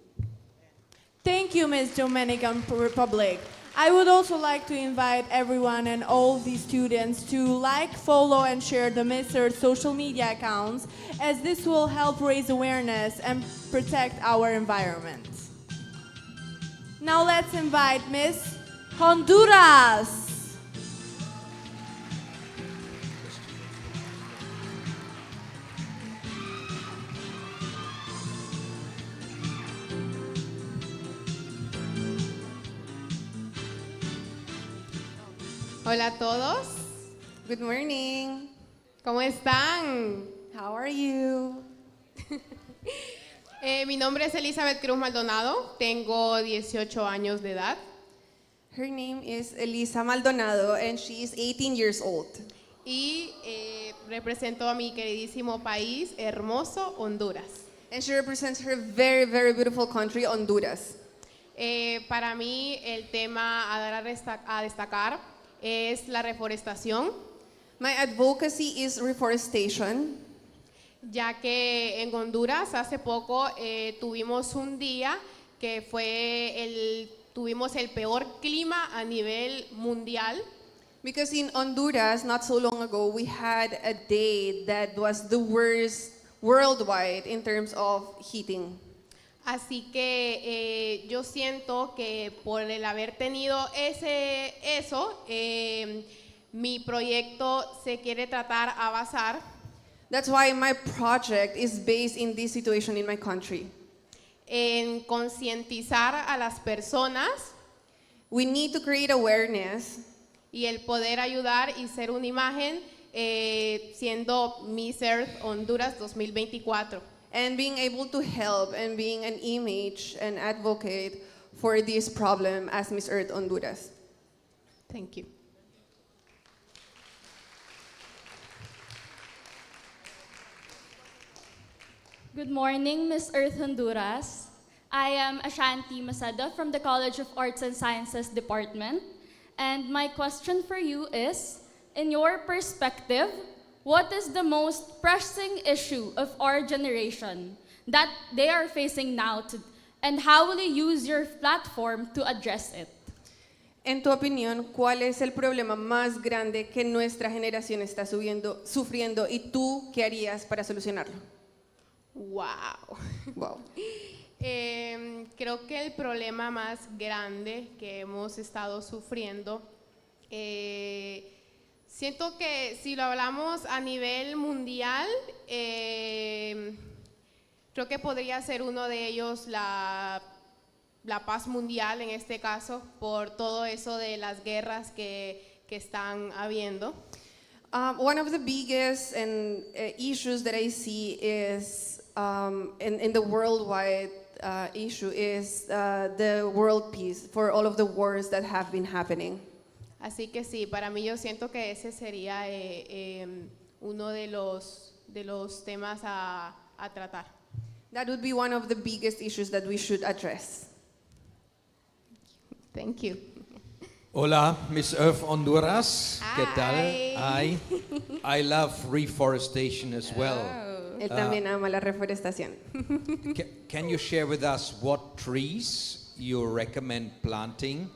B: Thank you, Miss Dominican Republic. I would also like to invite everyone and all the students to like, follow, and share the Miss Earth social media accounts, as this will help raise awareness and protect our environment. Now let's invite Miss Honduras.
V: Hola a todos.
R: Good morning.
V: ¿Cómo están?
R: How are you?
V: Mi nombre es Elizabeth Cruz Maldonado. Tengo 18 años de edad.
R: Her name is Elisa Maldonado and she is 18 years old.
V: Y represento a mi queridísimo país hermoso, Honduras.
R: And she represents her very, very beautiful country, Honduras.
V: Para mí el tema a destacar es la reforestación.
R: My advocacy is reforestation.
V: Ya que en Honduras hace poco tuvimos un día que tuvimos el peor clima a nivel mundial.
R: Because in Honduras, not so long ago, we had a day that was the worst worldwide in terms of heating.
V: Así que yo siento que por el haber tenido eso, mi proyecto se quiere tratar a basar.
R: That's why my project is based in this situation in my country.
V: En concientizar a las personas.
R: We need to create awareness.
V: Y el poder ayudar y ser una imagen siendo Miss Earth Honduras 2024.
R: And being able to help and being an image and advocate for this problem as Miss Earth Honduras.
V: Thank you.
W: Good morning, Miss Earth Honduras. I am Ashanti Masada from the College of Arts and Sciences Department. And my question for you is, in your perspective, what is the most pressing issue of our generation that they are facing now, and how will you use your platform to address it?
R: En tu opinión, ¿cuál es el problema más grande que nuestra generación está sufriendo y tú qué harías para solucionarlo?
V: Wow.
R: Wow.
V: Creo que el problema más grande que hemos estado sufriendo, siento que si lo hablamos a nivel mundial, creo que podría ser uno de ellos la paz mundial en este caso, por todo eso de las guerras que están habiendo.
R: One of the biggest issues that I see is in the worldwide issue is the world peace for all of the wars that have been happening.
V: Así que sí, para mí yo siento que ese sería uno de los temas a tratar.
R: That would be one of the biggest issues that we should address.
V: Thank you.
I: Hola, Miss Earth Honduras. ¿Qué tal?
V: Hi.
I: I love reforestation as well.
R: Él también ama la reforestación.
I: Can you share with us what trees you recommend planting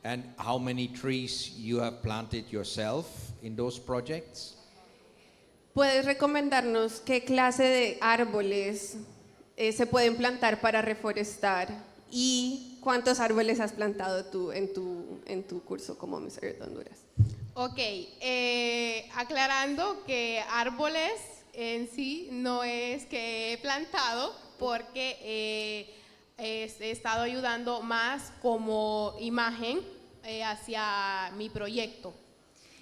I: and how many trees you have planted yourself in those projects?
R: ¿Puedes recomendarnos qué clase de árboles se pueden plantar para reforestar y cuántos árboles has plantado tú en tu curso como Miss Earth Honduras?
V: Ok, aclarando que árboles en sí no es que he plantado porque he estado ayudando más como imagen hacia mi proyecto.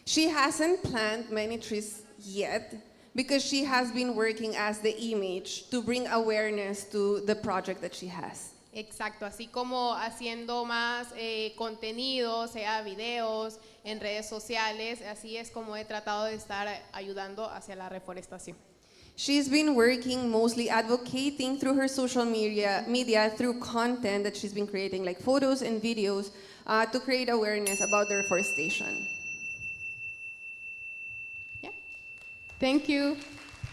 R: She hasn't planted many trees yet because she has been working as the image to bring awareness to the project that she has.
V: Exacto, así como haciendo más contenido, sea videos en redes sociales, así es como he tratado de estar ayudando hacia la reforestación.
R: She's been working mostly advocating through her social media through content that she's been creating, like photos and videos, to create awareness about the reforestation.
V: Thank you.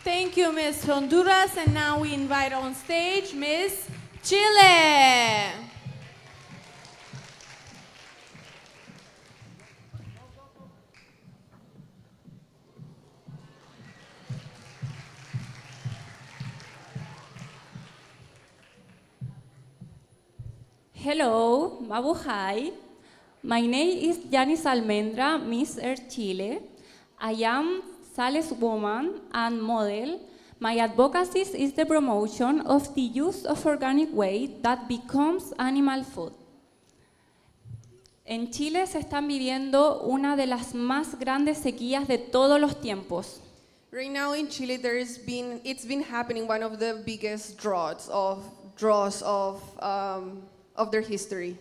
B: Thank you, Miss Honduras. And now we invite on stage Miss Chile.
C: Hello, Mabuhay. My name is Janice Almendra, Miss Earth Chile. I am saleswoman and model. My advocacy is the promotion of the use of organic waste that becomes animal food. En Chile se están viviendo una de las más grandes sequías de todos los tiempos.
R: Right now in Chile, it's been happening one of the biggest droughts of their history.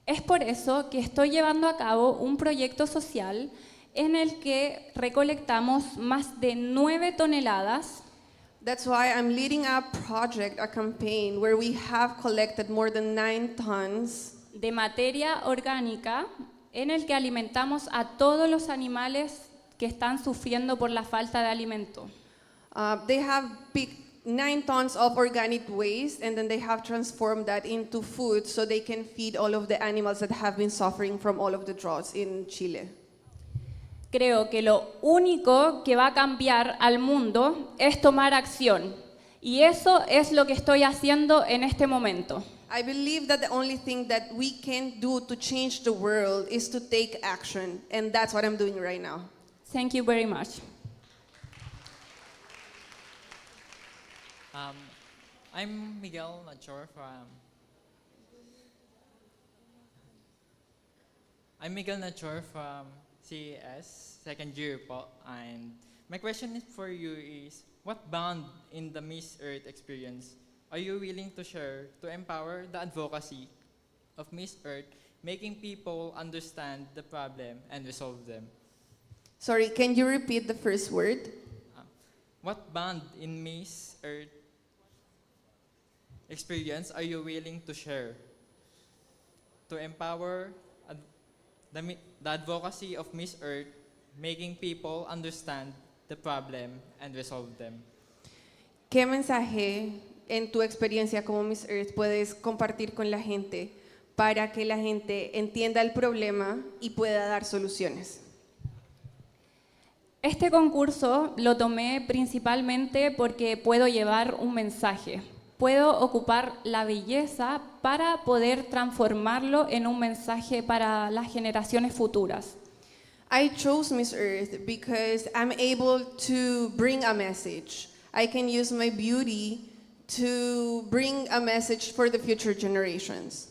C: Es por eso que estoy llevando a cabo un proyecto social en el que recolectamos más de 9 toneladas.
R: That's why I'm leading a project, a campaign, where we have collected more than 9 tons
C: de materia orgánica en el que alimentamos a todos los animales que están sufriendo por la falta de alimento.
R: They have picked 9 tons of organic waste and then they have transformed that into food so they can feed all of the animals that have been suffering from all of the droughts in Chile.
C: Creo que lo único que va a cambiar al mundo es tomar acción. Y eso es lo que estoy haciendo en este momento.
R: I believe that the only thing that we can do to change the world is to take action, and that's what I'm doing right now.
C: Thank you very much.
D: I'm Miguel Nachor from CES, second year po, and my question for you is, what bond in the Miss Earth experience are you willing to share to empower the advocacy of Miss Earth, making people understand the problem and resolve them?
R: Sorry, can you repeat the first word?
D: What bond in Miss Earth experience are you willing to share to empower the advocacy of Miss Earth, making people understand the problem and resolve them?
R: ¿Qué mensaje en tu experiencia como Miss Earth puedes compartir con la gente para que la gente entienda el problema y pueda dar soluciones?
C: Este concurso lo tomé principalmente porque puedo llevar un mensaje. Puedo ocupar la belleza para poder transformarlo en un mensaje para las generaciones futuras.
R: I chose Miss Earth because I'm able to bring a message. I can use my beauty to bring a message for the future generations.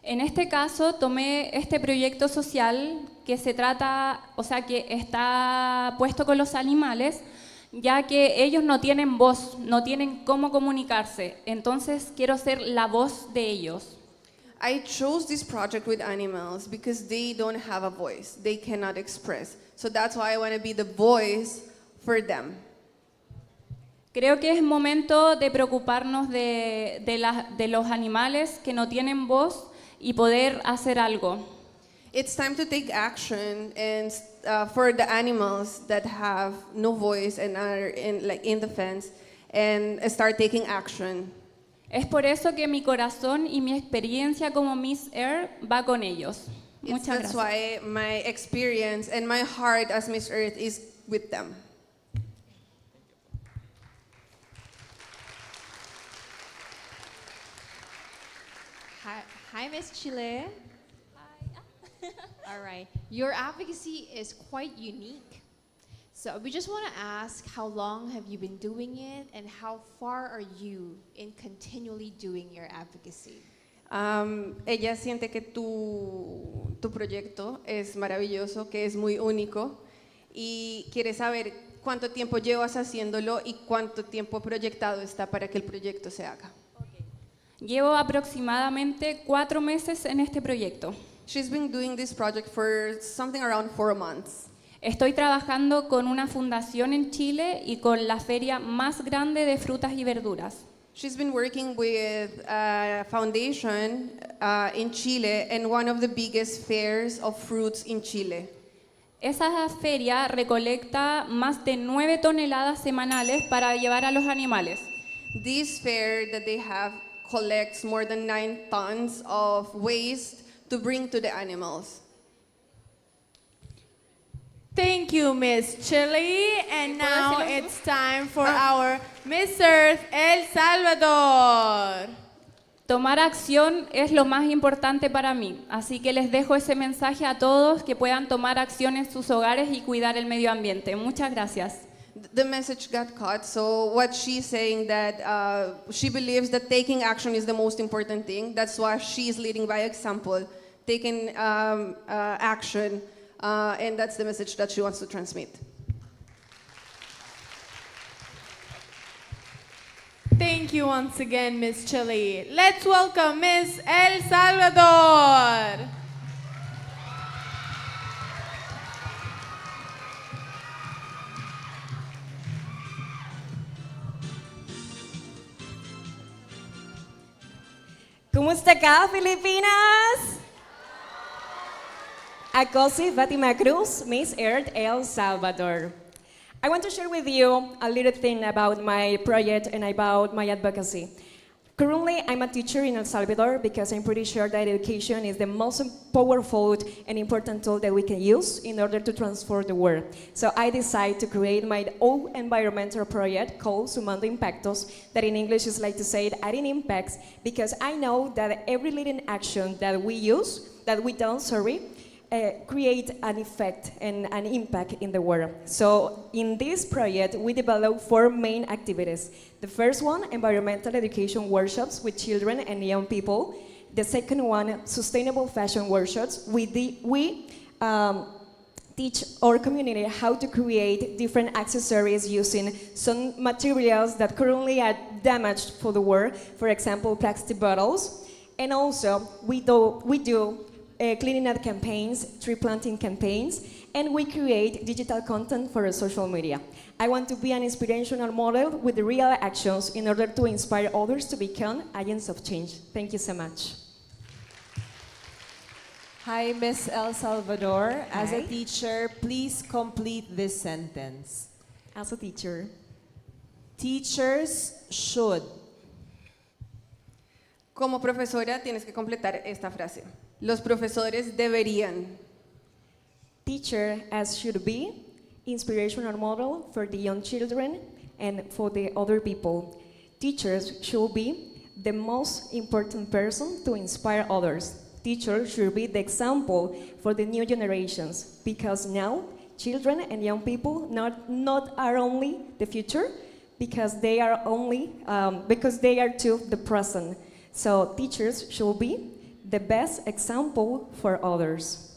C: En este caso tomé este proyecto social que se trata, o sea, que está puesto con los animales, ya que ellos no tienen voz, no tienen cómo comunicarse. Entonces quiero ser la voz de ellos.
R: I chose this project with animals because they don't have a voice. They cannot express. So that's why I want to be the voice for them.
C: Creo que es momento de preocuparnos de los animales que no tienen voz y poder hacer algo.
R: It's time to take action and for the animals that have no voice and are in the fence and start taking action.
C: Es por eso que mi corazón y mi experiencia como Miss Earth va con ellos. Muchas
R: That's
C: gracias.
R: why my experience and my heart as Miss Earth is with them.
E: Hi, Miss Chile. Hi. All right. Your advocacy is quite unique. So we just want to ask, how long have you been doing it, and how far are you in continually doing your advocacy?
R: Ella siente que tu proyecto es maravilloso, que es muy único y quiere saber cuánto tiempo llevas haciéndolo y cuánto tiempo proyectado está para que el proyecto se haga.
C: Llevo aproximadamente 4 meses en este proyecto.
R: She's been doing this project for something around 4 months.
C: Estoy trabajando con una fundación en Chile y con la feria más grande de frutas y verduras.
R: She's been working with a foundation in Chile and one of the biggest fairs of fruits in Chile.
C: Esa feria recolecta más de 9 toneladas semanales para llevar a los animales.
R: This fair that they have collects more than 9 tons of waste to bring to the animals.
B: Thank you, Miss Chile. And now it's time for our Miss Earth El Salvador.
C: Tomar acción es lo más importante para mí, así que les dejo ese mensaje a todos que puedan tomar acción en sus hogares y cuidar el medio ambiente. Muchas gracias.
R: The message got cut, so what she's saying that she believes that taking action is the most important thing. That's why she's leading by example, taking action, and that's the message that she wants to transmit.
B: Thank you once again, Miss Chile. Let's welcome Miss El Salvador.
G: Kumusta ka, Filipinas? Ako si Fatima Cruz, Miss Earth El Salvador. I want to share with you a little thing about my project and about my advocacy. Currently, I'm a teacher in El Salvador because I'm pretty sure that education is the most powerful and important tool that we can use in order to transform the world. So I decided to create my own environmental project called Sumando Impactos, that in English is like to say adding impacts, because I know that every little action that we create an effect and an impact in the world. So in this project, we developed 4 main activities. The first one, environmental education workshops with children and young people. The second one, sustainable fashion workshops. We teach our community how to create different accessories using some materials that currently are damaged for the world, for example, plastic bottles. And also, we do cleaning up campaigns, tree planting campaigns, and we create digital content for social media. I want to be an inspirational model with real actions in order to inspire others to become agents of change. Thank you so much.
M: Hi, Miss El Salvador. As a
G: Hi.
M: teacher, please complete this sentence.
G: As a teacher.
M: Teachers should.
R: Como profesora tienes que completar esta frase. Los profesores deberían.
G: Teacher as should be inspirational model for the young children and for the other people. Teachers should be the most important person to inspire others. Teachers should be the example for the new generations because now children and young people not are only the future because they are too the present. So teachers should be the best example for others.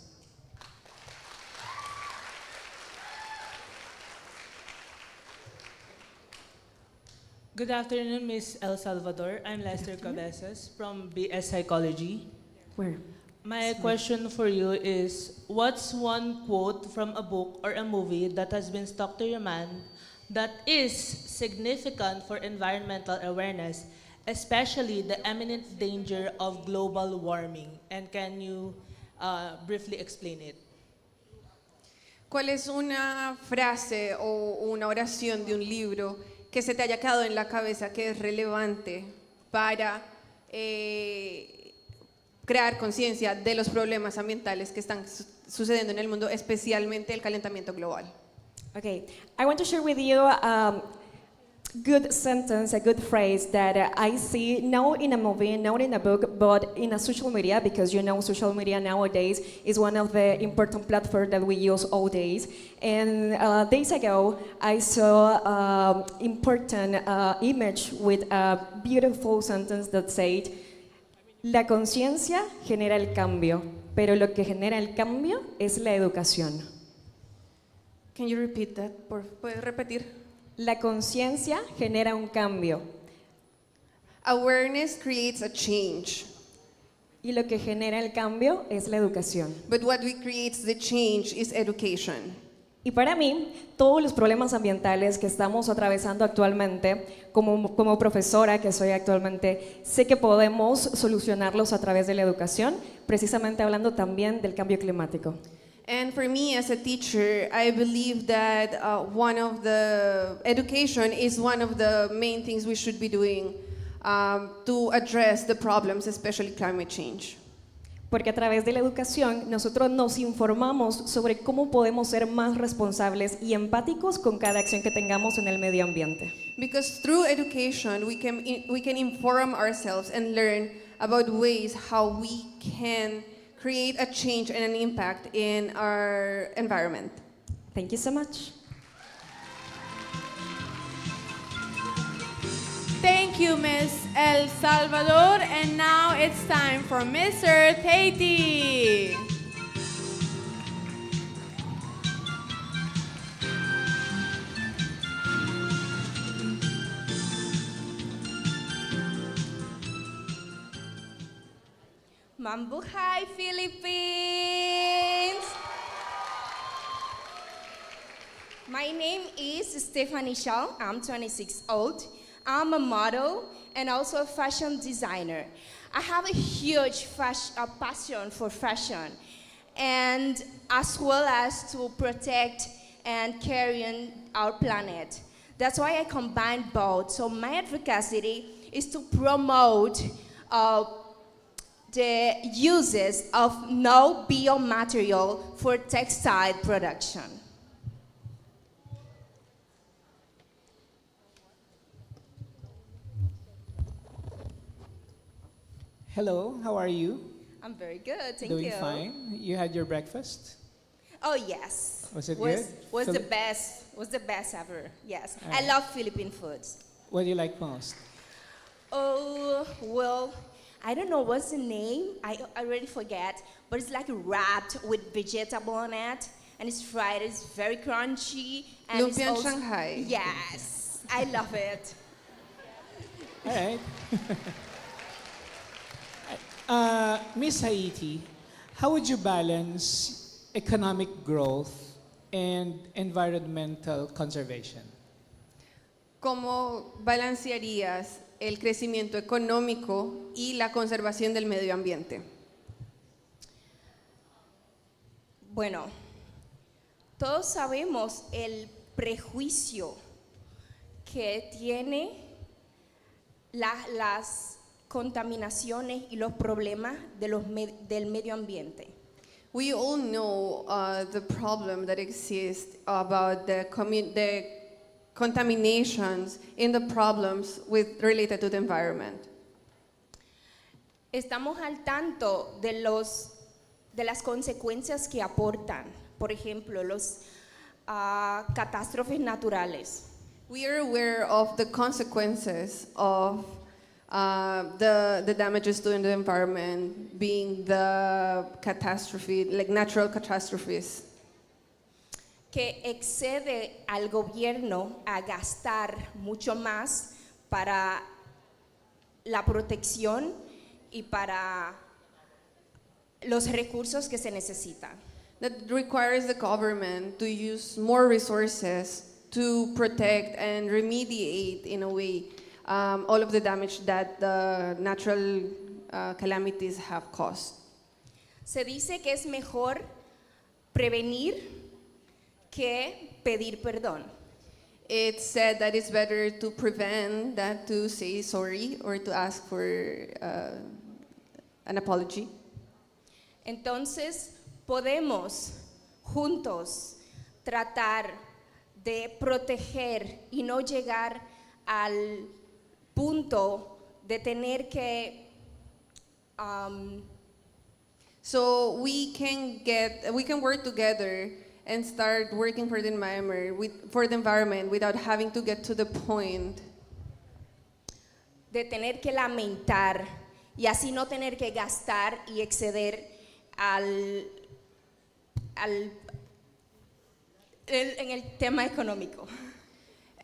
J: Good afternoon, Miss El Salvador. I'm Lester Cabezas from BS Psychology.
G: Where?
J: My question for you is, what's one quote from a book or a movie that has been stuck to your mind that is significant for environmental awareness, especially the imminent danger of global warming? And can you briefly explain it?
R: ¿Cuál es una frase o una oración de un libro que se te haya quedado en la cabeza que es relevante para crear conciencia de los problemas ambientales que están sucediendo en el mundo, especialmente el calentamiento global?
G: Okay, I want to share with you a good sentence, a good phrase that I see not in a movie, not in a book, but in a social media, because you know social media nowadays is one of the important platforms that we use all days. And days ago, I saw an important image with a beautiful sentence that said, la conciencia genera el cambio, pero lo que genera el cambio es la educación.
R: Can you repeat that? ¿Puedes repetir?
G: La conciencia genera un cambio.
R: Awareness creates a change.
G: Y lo que genera el cambio es la educación.
R: But what creates the change is education.
G: Y para mí, todos los problemas ambientales que estamos atravesando actualmente, como profesora que soy actualmente, sé que podemos solucionarlos a través de la educación, precisamente hablando también del cambio climático.
R: And for me as a teacher, I believe that education is one of the main things we should be doing to address the problems, especially climate change.
G: Porque a través de la educación nosotros nos informamos sobre cómo podemos ser más responsables y empáticos con cada acción que tengamos en el medio ambiente.
R: Because through education we can inform ourselves and learn about ways how we can create a change and an impact in our environment.
G: Thank you so much.
B: Thank you, Miss El Salvador. And now it's time for Miss Earth Haiti.
K: Mambuhay, Philippines! My name is Stephanie Shaw. I'm 26 old. I'm a model and also a fashion designer. I have a huge passion for fashion, and as well as to protect and carry our planet. That's why I combine both. So my advocacy is to promote the uses of no biomaterial for textile production.
F: Hello, how are you?
K: I'm very good, thank you.
F: Doing fine. You had your breakfast?
K: Oh yes.
F: Was it good?
K: Was the best. Was the best ever. Yes.
F: All
K: I
F: right.
K: love Philippine foods.
F: What do you like most?
K: Oh well, I don't know what's the name. I already forget. But it's like wrapped with vegetable on it, and it's fried. It's very crunchy. And it's
R: Lumpia in
K: also-
R: Shanghai.
K: Yes, I love it.
F: All right. Miss Haiti, how would you balance economic growth and environmental conservation?
R: ¿Cómo balancearías el crecimiento económico y la conservación del medio ambiente?
K: Bueno, todos sabemos el prejuicio que tiene contaminaciones y los problemas del medio ambiente.
R: We all know the problem that exists about the contaminations in the problems related to the environment.
K: Estamos al tanto de las consecuencias que aportan, por ejemplo, los catástrofes naturales.
R: We are aware of the consequences of the damages to the environment, being the catastrophe, like natural catastrophes.
K: Que excede al gobierno a gastar mucho más para la protección y para los recursos que se necesitan.
R: That requires the government to use more resources to protect and remediate, in a way, all of the damage that the natural calamities have caused.
K: Se dice que es mejor prevenir que pedir perdón.
R: It's said that it's better to prevent than to say sorry or to ask for an apology.
K: Entonces, podemos juntos tratar de proteger y no llegar al punto de tener que
R: so we can work together and start working for the environment without having to get to the point
K: de tener que lamentar y así no tener que gastar y exceder en el tema económico.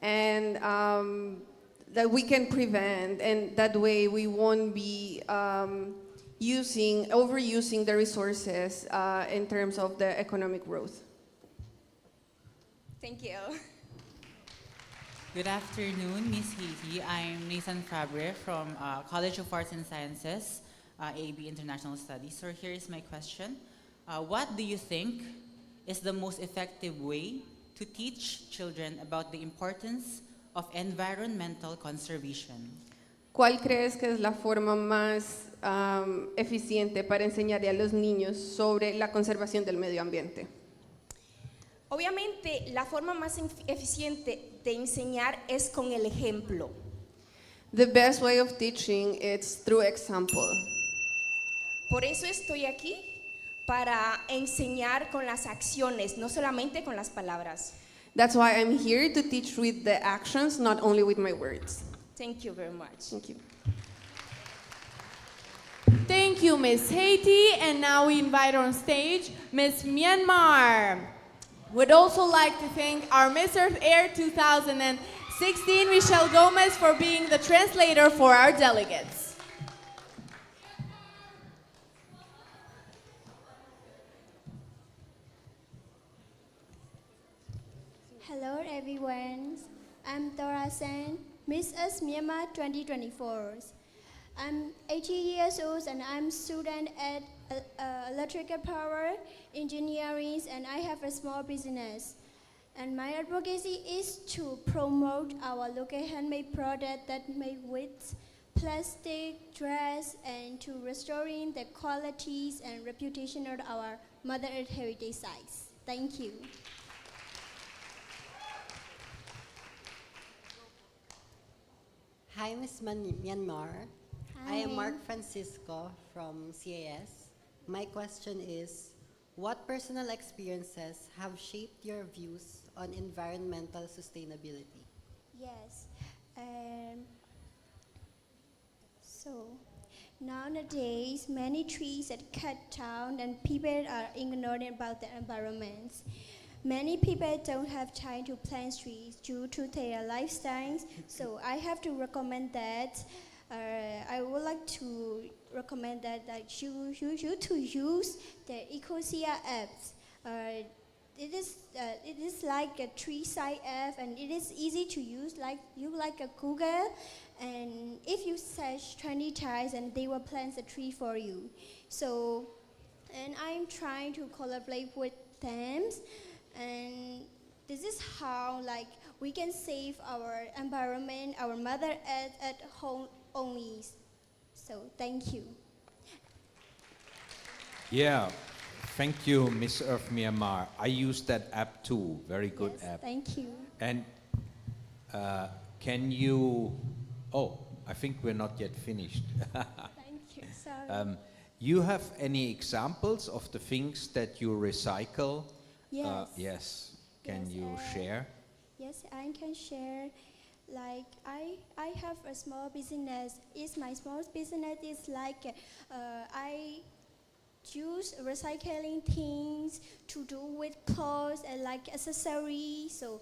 R: And that we can prevent, and that way we won't be overusing the resources in terms of the economic growth.
K: Thank you.
O: Good afternoon, Miss Haiti. I'm Nathan Fabre from College of Arts and Sciences, AB International Studies. So here is my question. What do you think is the most effective way to teach children about the importance of environmental conservation?
R: ¿Cuál crees que es la forma más eficiente para enseñarle a los niños sobre la conservación del medio ambiente?
K: Obviamente, la forma más eficiente de enseñar es con el ejemplo.
R: The best way of teaching is through example.
K: Por eso estoy aquí, para enseñar con las acciones, no solamente con las palabras.
R: That's why I'm here to teach with the actions, not only with my words.
K: Thank you very much.
R: Thank you.
B: Thank you, Miss Haiti. And now we invite on stage Miss Myanmar. We'd also like to thank our Miss Earth Air 2016, Michelle Gomez, for being the translator for our delegates.
P: Hello everyone, I'm Dora Sen, Miss Earth Myanmar 2024. I'm 18 years old and I'm a student at electrical power engineering, and I have a small business. And my advocacy is to promote our local handmade product that made with plastic, dress, and to restoring the qualities and reputation of our Mother Earth heritage sites. Thank you.
Q: Hi, Miss Myanmar. I
P: Hi.
Q: am Mark Francisco from CAS. My question is, what personal experiences have shaped your views on environmental sustainability?
P: Yes. So nowadays, many trees are cut down and people are ignoring about the environment. Many people don't have time to plant trees due to their lifestyles. So I have to recommend that. I would like to recommend that you to use the Ecosia apps. It is like a tree site app, and it is easy to use, like a Google. And if you search 20 times, and they will plant a tree for you. So, and I'm trying to collaborate with them, and this is how we can save our environment, our Mother Earth at home only. So thank you.
I: Yeah, thank you, Miss Earth Myanmar. I use that app too. Very good
P: Yes,
I: app.
P: thank you.
I: And can you? Oh, I think we're not yet finished.
P: Thank you. Sorry.
I: You have any examples of the things that you recycle?
P: Yes.
I: Yes. Can
P: Yes,
I: you share?
P: Yes, I can share. Like I have a small business. My small business is like I use recycling things to do with clothes and like accessories. So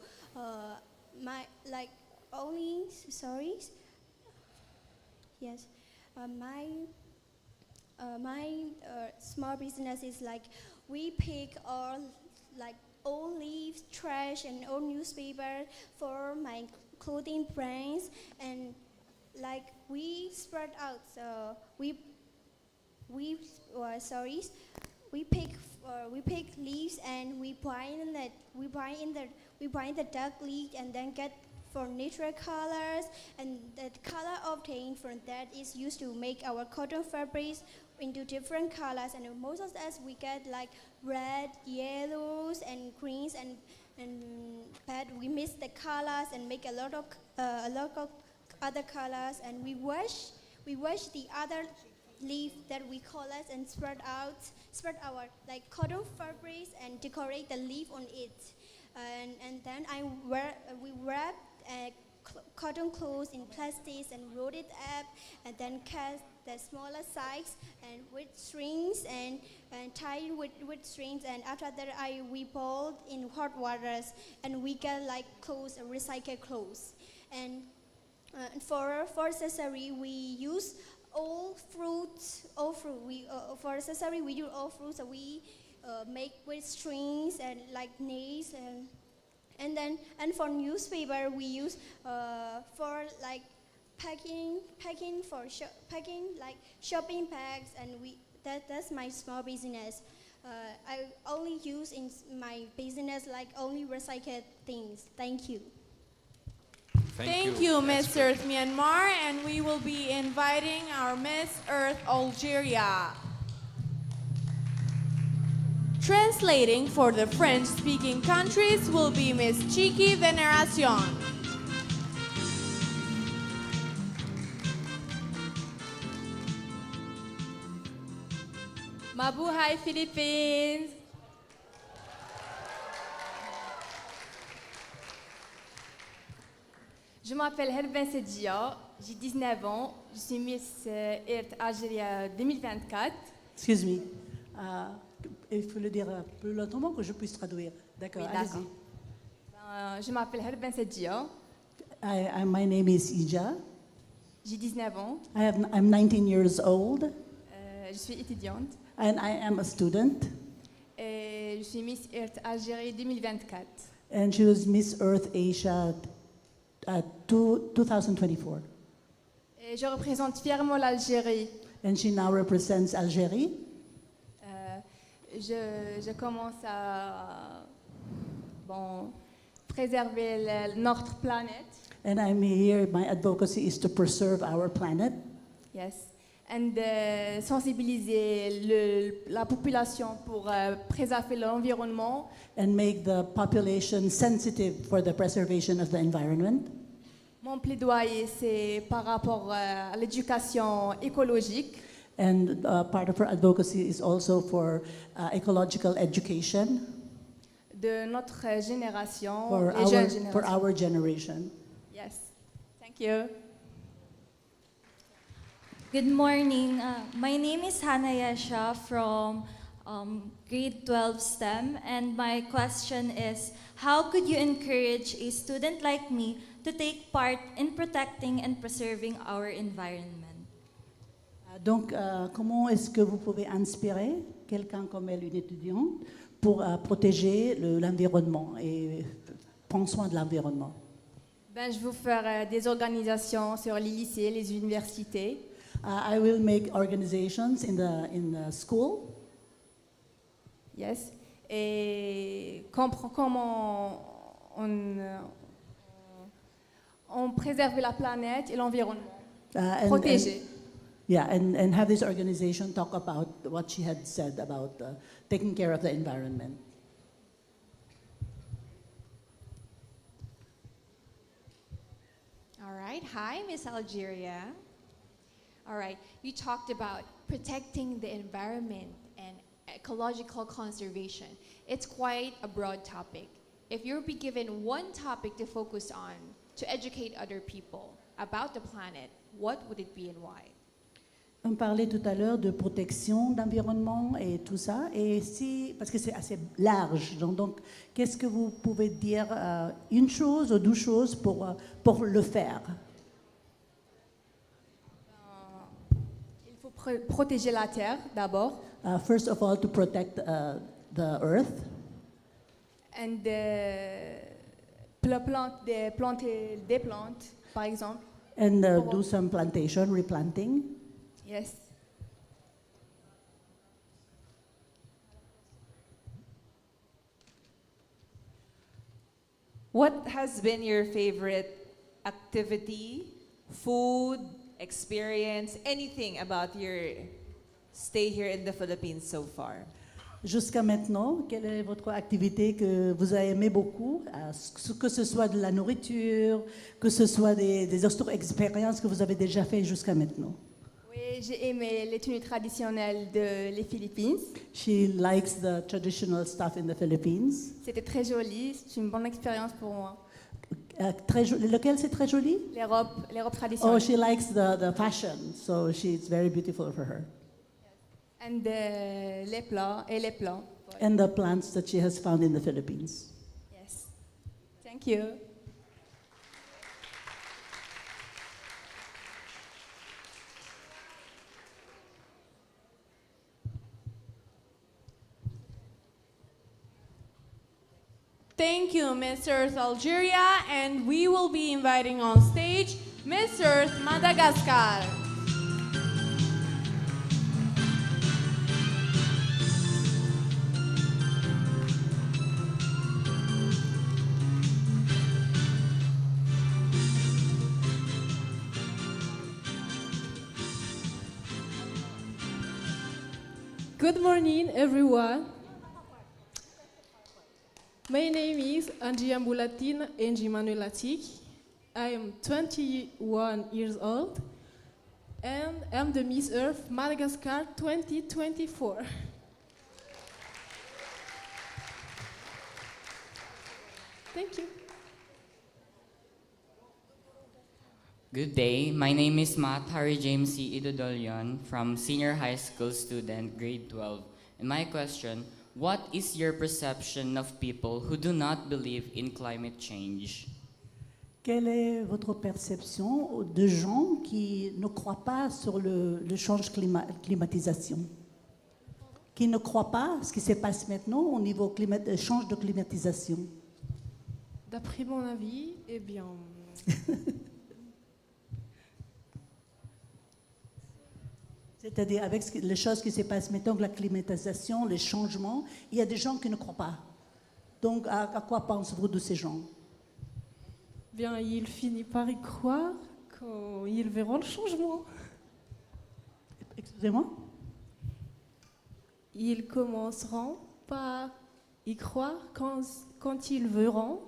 P: my like only sorry. Yes, my small business is like we pick all like old leaves, trash, and old newspaper for my clothing brands, and like we spread out. So we pick leaves and we bind it. We bind the dark leaf and then get for natural colors, and the color obtained from that is used to make our cotton fabrics into different colors. And most of us we get like red, yellows, and greens, and but we mix the colors and make a lot of other colors, and we wash the other leaf that we collect and spread our like cotton fabrics and decorate the leaf on it, and then we wrap cotton clothes in plastics and roll it up, and then cut the smaller size and with strings and tie it with strings, and after that we boil in hot waters, and we get like clothes, recycled clothes. And for accessory we use all fruits. For accessory we use all fruits that we make with strings and like nails, and for newspaper we use for like packing like shopping bags, and that's my small business. I only use in my business like only recycled things. Thank you.
B: Thank you, Miss Earth Myanmar, and we will be inviting our Miss Earth Algeria. Translating for the French-speaking countries will be Miss Chiki Veneracion.
H: Mabuhay Philippines! Je m'appelle Herben Sedjia, j'ai 19 ans, je suis Miss Earth Algeria 2024.
L: Excuse me. Il faut le dire plus lentement que je puisse traduire. D'accord,
H: Oui,
L: allez-y.
H: Je m'appelle Herben Sedjia,
L: My name is Ija.
H: j'ai 19 ans,
L: I'm 19 years old,
H: je suis étudiante
L: and I am a student.
H: et je suis Miss Earth Algeria 2024.
L: And she was Miss Earth Asia 2024.
H: Et je représente fièrement l'Algérie.
L: And she now represents Algeria.
H: Je commence à préserver notre planète.
L: And I'm here, my advocacy is to preserve our planet.
H: Yes. And sensibiliser la population pour préserver l'environnement.
L: And make the population sensitive for the preservation of the environment.
H: Mon plaidoyer, c'est par rapport à l'éducation écologique.
L: And part of her advocacy is also for ecological education
H: De notre génération,
L: for
H: les jeunes
L: for
H: générations.
L: our generation.
H: Yes. Thank you.
N: Good morning. My name is Hannah Yesha from grade 12 STEM, and my question is, how could you encourage a student like me to take part in protecting and preserving our environment?
L: Donc, comment est-ce que vous pouvez inspirer quelqu'un comme elle, une étudiante, pour protéger l'environnement et prendre soin de l'environnement?
H: Je vais faire des organisations sur les lycées, les universités.
L: I will make organizations in the school.
H: Yes. Et comment on préserve la planète et l'environnement. Protéger.
L: Yeah, and have this organization talk about what she had said about taking care of the environment.
E: All right. Hi, Miss Algeria. All right. You talked about protecting the environment and ecological conservation. It's quite a broad topic. If you were be given one topic to focus on to educate other people about the planet, what would it be and why?
L: On parlait tout à l'heure de protection d'environnement et tout ça, et si, parce que c'est assez large, donc qu'est-ce que vous pouvez dire, une chose ou deux choses pour le faire?
H: Il faut protéger la terre d'abord.
L: First of all, to protect the earth.
H: And planter des plantes, par exemple.
L: And do some plantation, replanting.
H: Yes.
M: What has been your favorite activity, food, experience, anything about your stay here in the Philippines so far?
L: Jusqu'à maintenant, quelle est votre activité que vous avez aimé beaucoup, que ce soit de la nourriture, que ce soit des autres expériences que vous avez déjà fait jusqu'à maintenant?
H: Oui, j'ai aimé les tenues traditionnelles des Philippines.
L: She likes the traditional stuff in the Philippines.
H: C'était très joli, c'est une bonne expérience pour moi.
L: Lequel c'est très joli?
H: Les robes traditionnelles.
L: Oh, she likes the fashion, so it's very beautiful for her.
H: And les plats.
L: And the plants that she has found in the Philippines.
H: Yes. Thank you.
B: Thank you, Miss Earth Algeria, and we will be inviting on stage Miss Earth Madagascar.
A: Good morning, everyone. My name is Angie Ambulatin Angie Manuelatik. I am 21 years old and I'm the Miss Earth Madagascar 2024. Thank you.
S: Good day. My name is Matt Harry James C. Idodolion from Senior High School student, grade 12. And my question, what is your perception of people who do not believe in climate change?
L: Quelle est votre perception de gens qui ne croient pas sur le climatisation? Qui ne croient pas ce qui se passe maintenant au niveau change de climatisation?
A: D'après mon avis, eh bien...
L: C'est-à-dire, avec les choses qui se passent maintenant, la climatisation, les changements, il y a des gens qui ne croient pas. Donc, à quoi pensez-vous de ces gens?
A: Bien, ils finissent par y croire quand ils verront le changement.
L: Excusez-moi?
A: Ils commenceront par y croire quand ils verront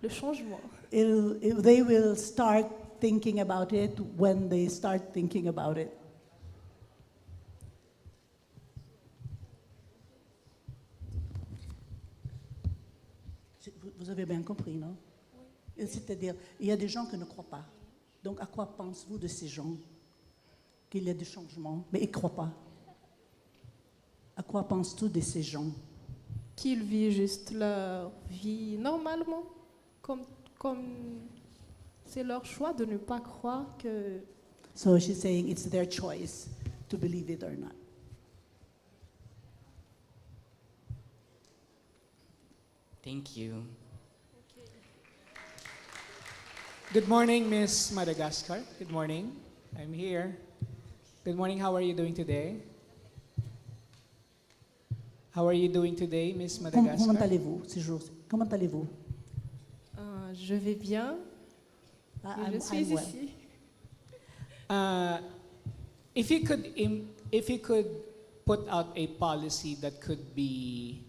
A: le changement.
L: They will start thinking about it when they start thinking about it. Vous avez bien compris, non? Oui. C'est-à-dire, il y a des gens qui ne croient pas. Donc, à quoi pensez-vous de ces gens? Qu'il y a des changements, mais ils ne croient pas. À quoi penses-tu de ces gens?
A: Qu'ils vivent juste leur vie normalement, comme c'est leur choix de ne pas croire que...
L: So she's saying it's their choice to believe it or not.
S: Thank you.
F: Good morning, Miss Madagascar. Good morning. I'm here. Good morning. How are you doing today? How are you doing today, Miss Madagascar?
L: Comment allez-vous ces jours? Comment allez-vous?
A: Je vais bien. Je suis
L: I'm well.
A: ici.
F: if you could put out a policy that could be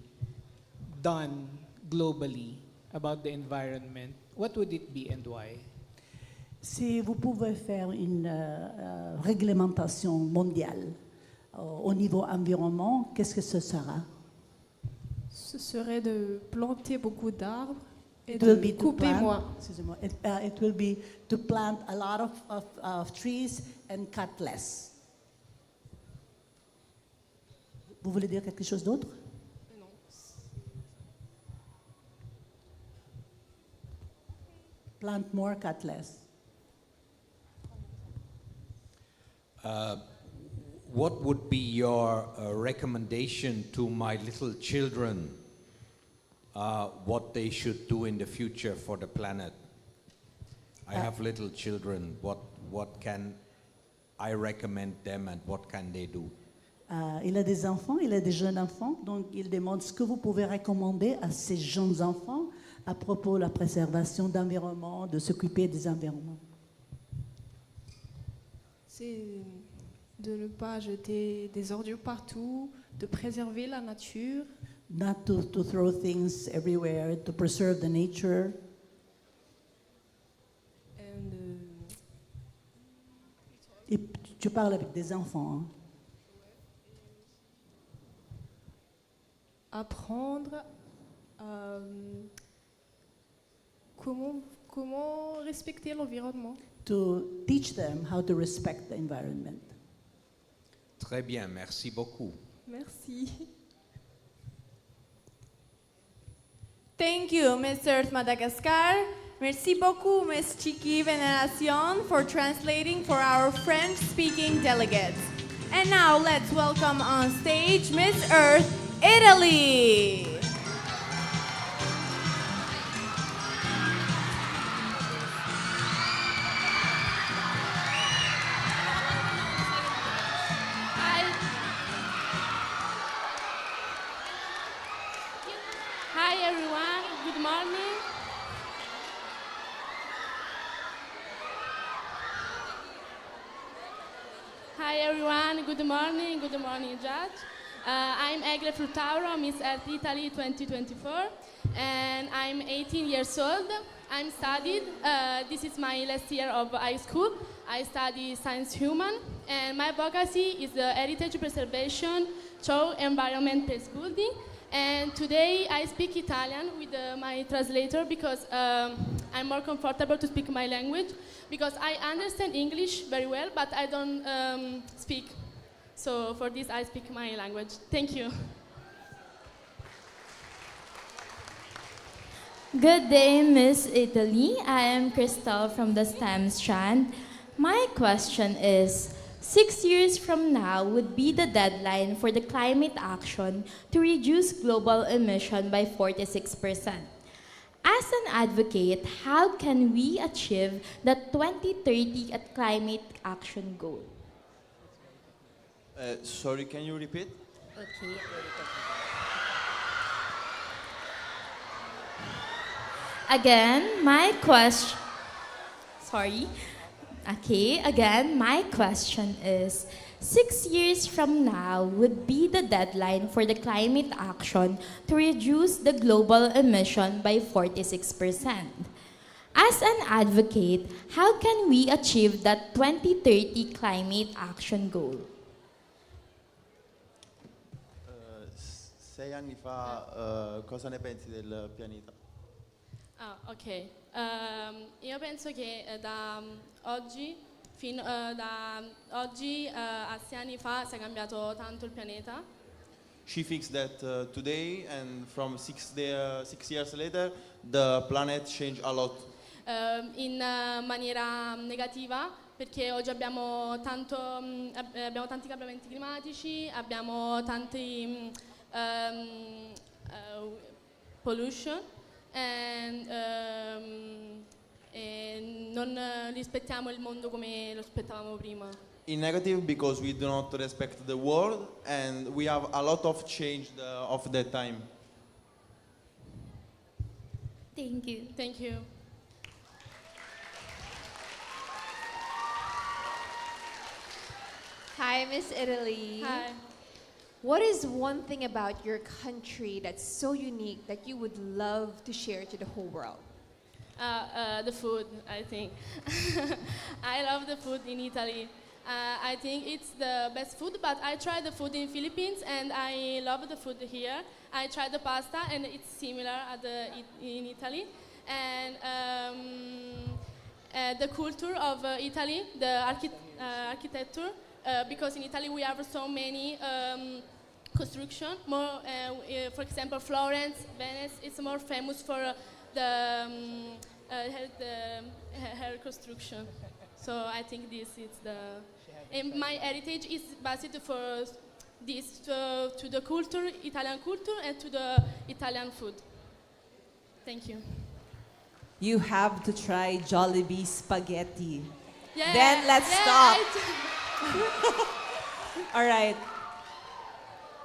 F: done globally about the environment, what would it be and why?
L: Si vous pouvez faire une réglementation mondiale au niveau environnement, qu'est-ce que ce sera?
A: Ce serait de planter beaucoup d'arbres et
L: It will
A: de
L: be to
A: couper
L: plant,
A: moins.
L: excusez-moi, it will be to plant a lot of trees and cut less. Vous voulez dire quelque chose d'autre? Plant more, cut less.
I: What would be your recommendation to my little children, what they should do in the future for the planet? I have little children. What can I recommend them and what can they do?
L: Il a des enfants, il a des jeunes enfants, donc il demande ce que vous pouvez recommander à ces jeunes enfants à propos de la préservation d'environnement, de s'occuper des environnements.
A: C'est de ne pas jeter des ordures partout, de préserver la nature.
L: Not to throw things everywhere, to preserve the nature.
A: And,
L: Et tu parles avec des enfants. Hein?
A: Apprendre comment respecter l'environnement.
L: To teach them how to respect the environment.
I: Très bien, merci beaucoup.
A: Merci.
B: Thank you, Miss Earth Madagascar. Merci beaucoup, Miss Chiqui Veneracion, for translating for our French-speaking delegates. And now let's welcome on stage Miss Earth, Italy.
T: Hi everyone, good morning. Hi everyone, good morning Judge. I'm Egle Frutauro, Miss Earth Italy 2024, and I'm 18 years old. I'm studied, this is my last year of high school. I study science human, and my advocacy is the heritage preservation through environment-based building. And today I speak Italian with my translator because I'm more comfortable to speak my language because I understand English very well, but I don't speak. So for this I speak my language. Thank you.
N: Good day, Miss Italy. I am Crystal from the STEM strand. My question is, 6 years from now would be the deadline for the climate action to reduce global emission by 46%. As an advocate, how can we achieve the 2030 climate action goal?
U: Sorry, can you repeat?
N: Okay. Again, my question. Sorry. Okay, again, my question is, 6 years from now would be the deadline for the climate action to reduce the global emission by 46%. As an advocate, how can we achieve that 2030 climate action goal?
U: 6 anni fa, cosa ne pensi del pianeta?
T: Ok. Io penso che da oggi a 6 anni fa si è cambiato tanto il pianeta.
U: She thinks that today and from 6 years later, the planet changed a lot.
T: In maniera negativa perché oggi abbiamo tanti cambiamenti climatici, abbiamo tanti pollution e non rispettiamo il mondo come lo aspettavamo prima.
U: In negative because we do not respect the world and we have a lot of change of that time.
N: Thank you.
T: Thank you.
E: Miss Italy.
T: Hi.
E: What is one thing about your country that's so unique that you would love to share to the whole world?
T: The food, I think. I love the food in Italy. I think it's the best food, but I tried the food in Philippines and I love the food here. I tried the pasta and it's similar in Italy. And the culture of Italy, the architecture, because in Italy we have so many construction. More, for example, Florence, Venice, it's more famous for her construction. So I think this is and my heritage is based for this to the culture, Italian culture, and to the Italian food. Thank you.
M: You have to try Jollibee spaghetti.
T: Yeah,
M: Then let's
T: yeah,
M: talk. All right.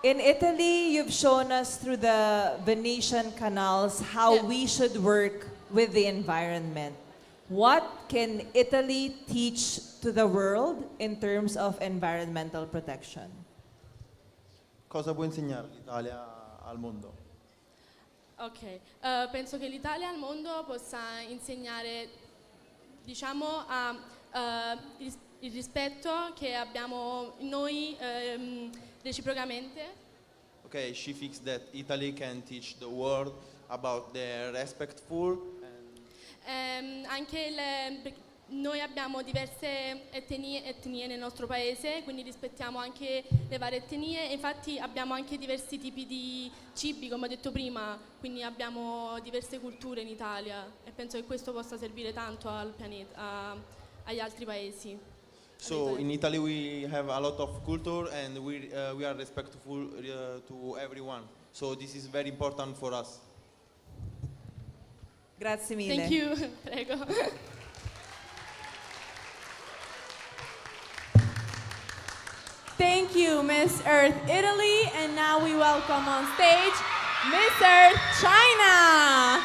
M: In Italy, you've shown us through the Venetian canals how we should work with the environment. What can Italy teach to the world in terms of environmental protection?
U: Cosa può insegnare l'Italia al mondo?
T: Ok, penso che l'Italia al mondo possa insegnare, diciamo, il rispetto che abbiamo noi reciprocamente.
U: Okay, she thinks that Italy can teach the world about the respectful.
T: Noi abbiamo diverse etnie nel nostro paese, quindi rispettiamo anche le varie etnie e infatti abbiamo anche diversi tipi di cibi, come ho detto prima, quindi abbiamo diverse culture in Italia e penso che questo possa servire tanto al pianeta, agli altri paesi.
U: So in Italy we have a lot of culture and we are respectful to everyone. So this is very important for us.
M: Grazie mille.
T: Thank you. Prego.
B: Thank you, Miss Earth Italy. And now we welcome on stage Miss Earth China.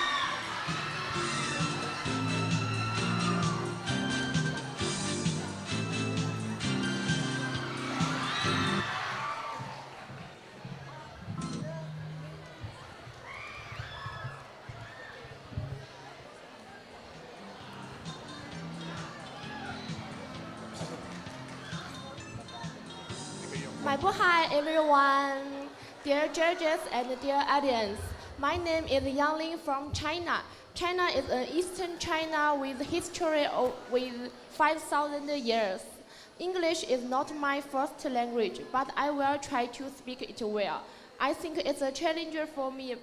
D: Hi everyone, dear judges and dear audience. My name is Yang Ling from China. China is an eastern China with history with 5,000 years. English is not my first language, but I will try to speak it well. I think it's a challenge for me,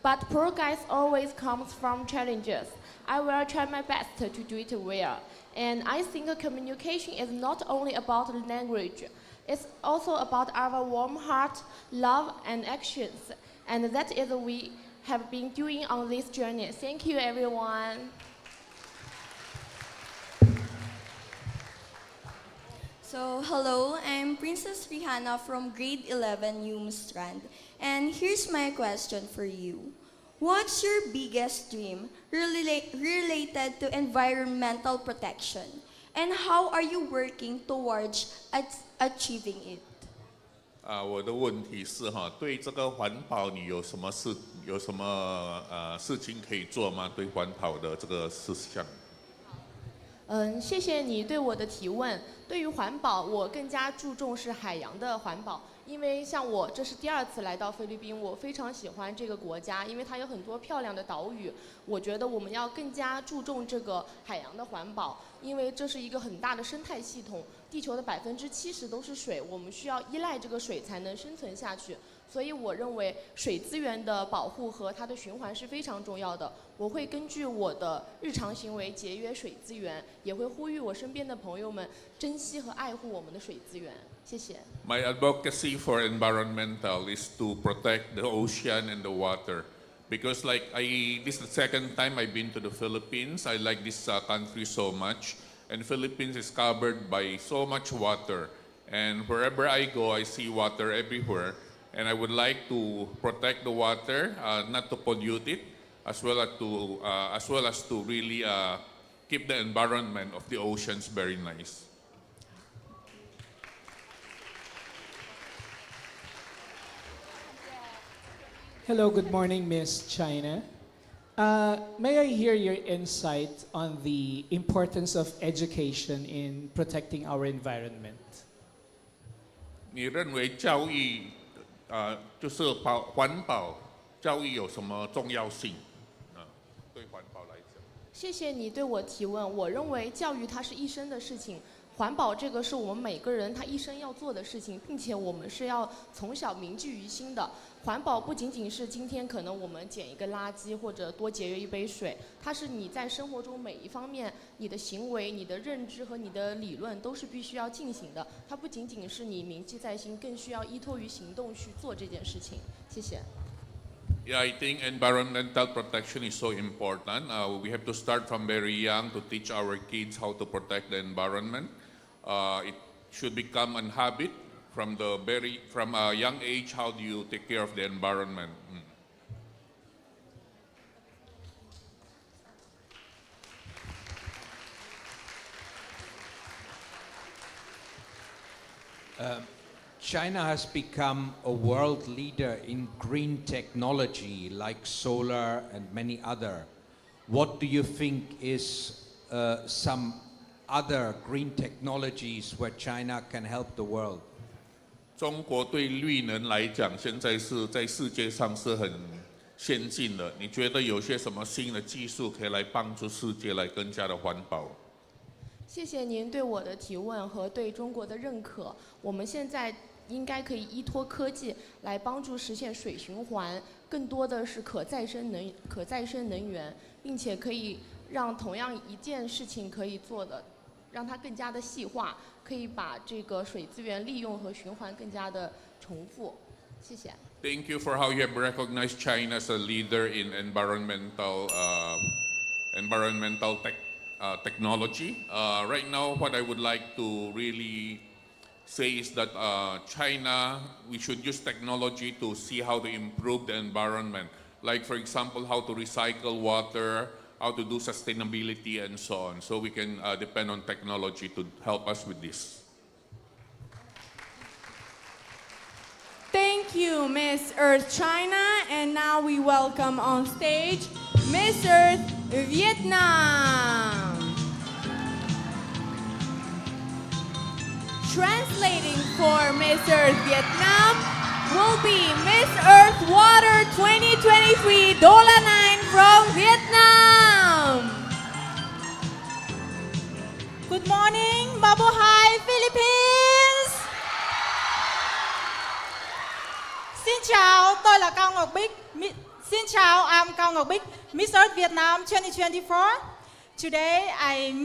D: but progress always comes from challenges. I will try my best to do it well. And I think communication is not only about language. It's also about our warm heart, love, and actions. And that is what we have been doing on this journey. Thank you, everyone.
V: So, hello, I'm Princess Rihanna from grade 11 Hume Strand. And here's my question for you. What's your biggest dream related to environmental protection? And how are you working towards achieving it?
W: 我的问题是哈，对这个环保你有什么事情可以做吗？对环保的这个事项。
A: 谢谢你对我的提问。对于环保，我更加注重是海洋的环保。因为像我这是第2次来到菲律宾，我非常喜欢这个国家，因为它有很多漂亮的岛屿。我觉得我们要更加注重这个海洋的环保，因为这是一个很大的生态系统。地球的70%都是水，我们需要依赖这个水才能生存下去。所以我认为水资源的保护和它的循环是非常重要的。我会根据我的日常行为节约水资源，也会呼吁我身边的朋友们珍惜和爱护我们的水资源。谢谢。
W: My advocacy for environmental is to protect the ocean and the water, because this is the second time I've been to the Philippines. I like this country so much, and Philippines is covered by so much water, and wherever I go, I see water everywhere. And I would like to protect the water, not to pollute it, as well as to really keep the environment of the oceans very nice.
F: Hello, good morning, Miss China. May I hear your insight on the importance of education in protecting our environment?
W: 你认为教育就是环保教育有什么重要性？对环保来讲。
D: 谢谢你对我提问。我认为教育它是一生的事情，环保这个是我们每个人他一生要做的事情，并且我们是要从小铭记于心的。环保不仅仅是今天可能我们捡一个垃圾或者多节约一杯水，它是你在生活中每一方面，你的行为、你的认知和你的理论都是必须要进行的。它不仅仅是你铭记在心，更需要依托于行动去做这件事情。谢谢。
W: Yeah, I think environmental protection is so important. We have to start from very young to teach our kids how to protect the environment. It should become a habit from a young age. How do you take care of the environment?
I: China has become a world leader in green technology like solar and many other. What do you think is some other green technologies where China can help the world?
W: 中国对绿能来讲，现在是在世界上是很先进的。你觉得有些什么新的技术可以来帮助世界来更加的环保？
D: 谢谢您对我的提问和对中国的认可。我们现在应该可以依托科技来帮助实现水循环，更多的是可再生能源，并且可以让同样一件事情可以做的，让它更加的细化，可以把这个水资源利用和循环更加的重复。谢谢。
W: Thank you for how you have recognized China as a leader in environmental technology. Right now, what I would like to really say is that China, we should use technology to see how to improve the environment. Like, for example, how to recycle water, how to do sustainability, and so on. So we can depend on technology to help us with this.
B: Thank you, Miss Earth China. And now we welcome on stage Miss Earth Vietnam. Translating for Miss Earth Vietnam will be Miss Earth Water 2023 Dola 9 from Vietnam.
C: Good morning, Mabuhay, Philippines. Xin chào, tôi là Cao Ngọc Bích. Xin chào, I'm Cao Ngọc Bích, Miss Earth Vietnam 2024. Today, I'm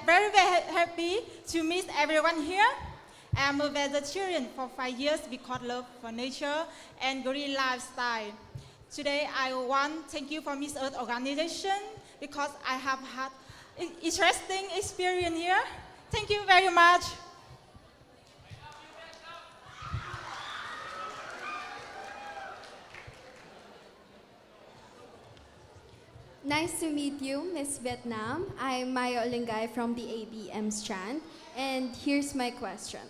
C: very happy to meet everyone here. I'm a vegetarian for 5 years because love for nature and green lifestyle. Today, I want to thank you for Miss Earth organization because I have had interesting experience here. Thank you very much.
G: Nice to meet you, Miss Vietnam. I'm Maya Olingay from the ABM Strand, and here's my question.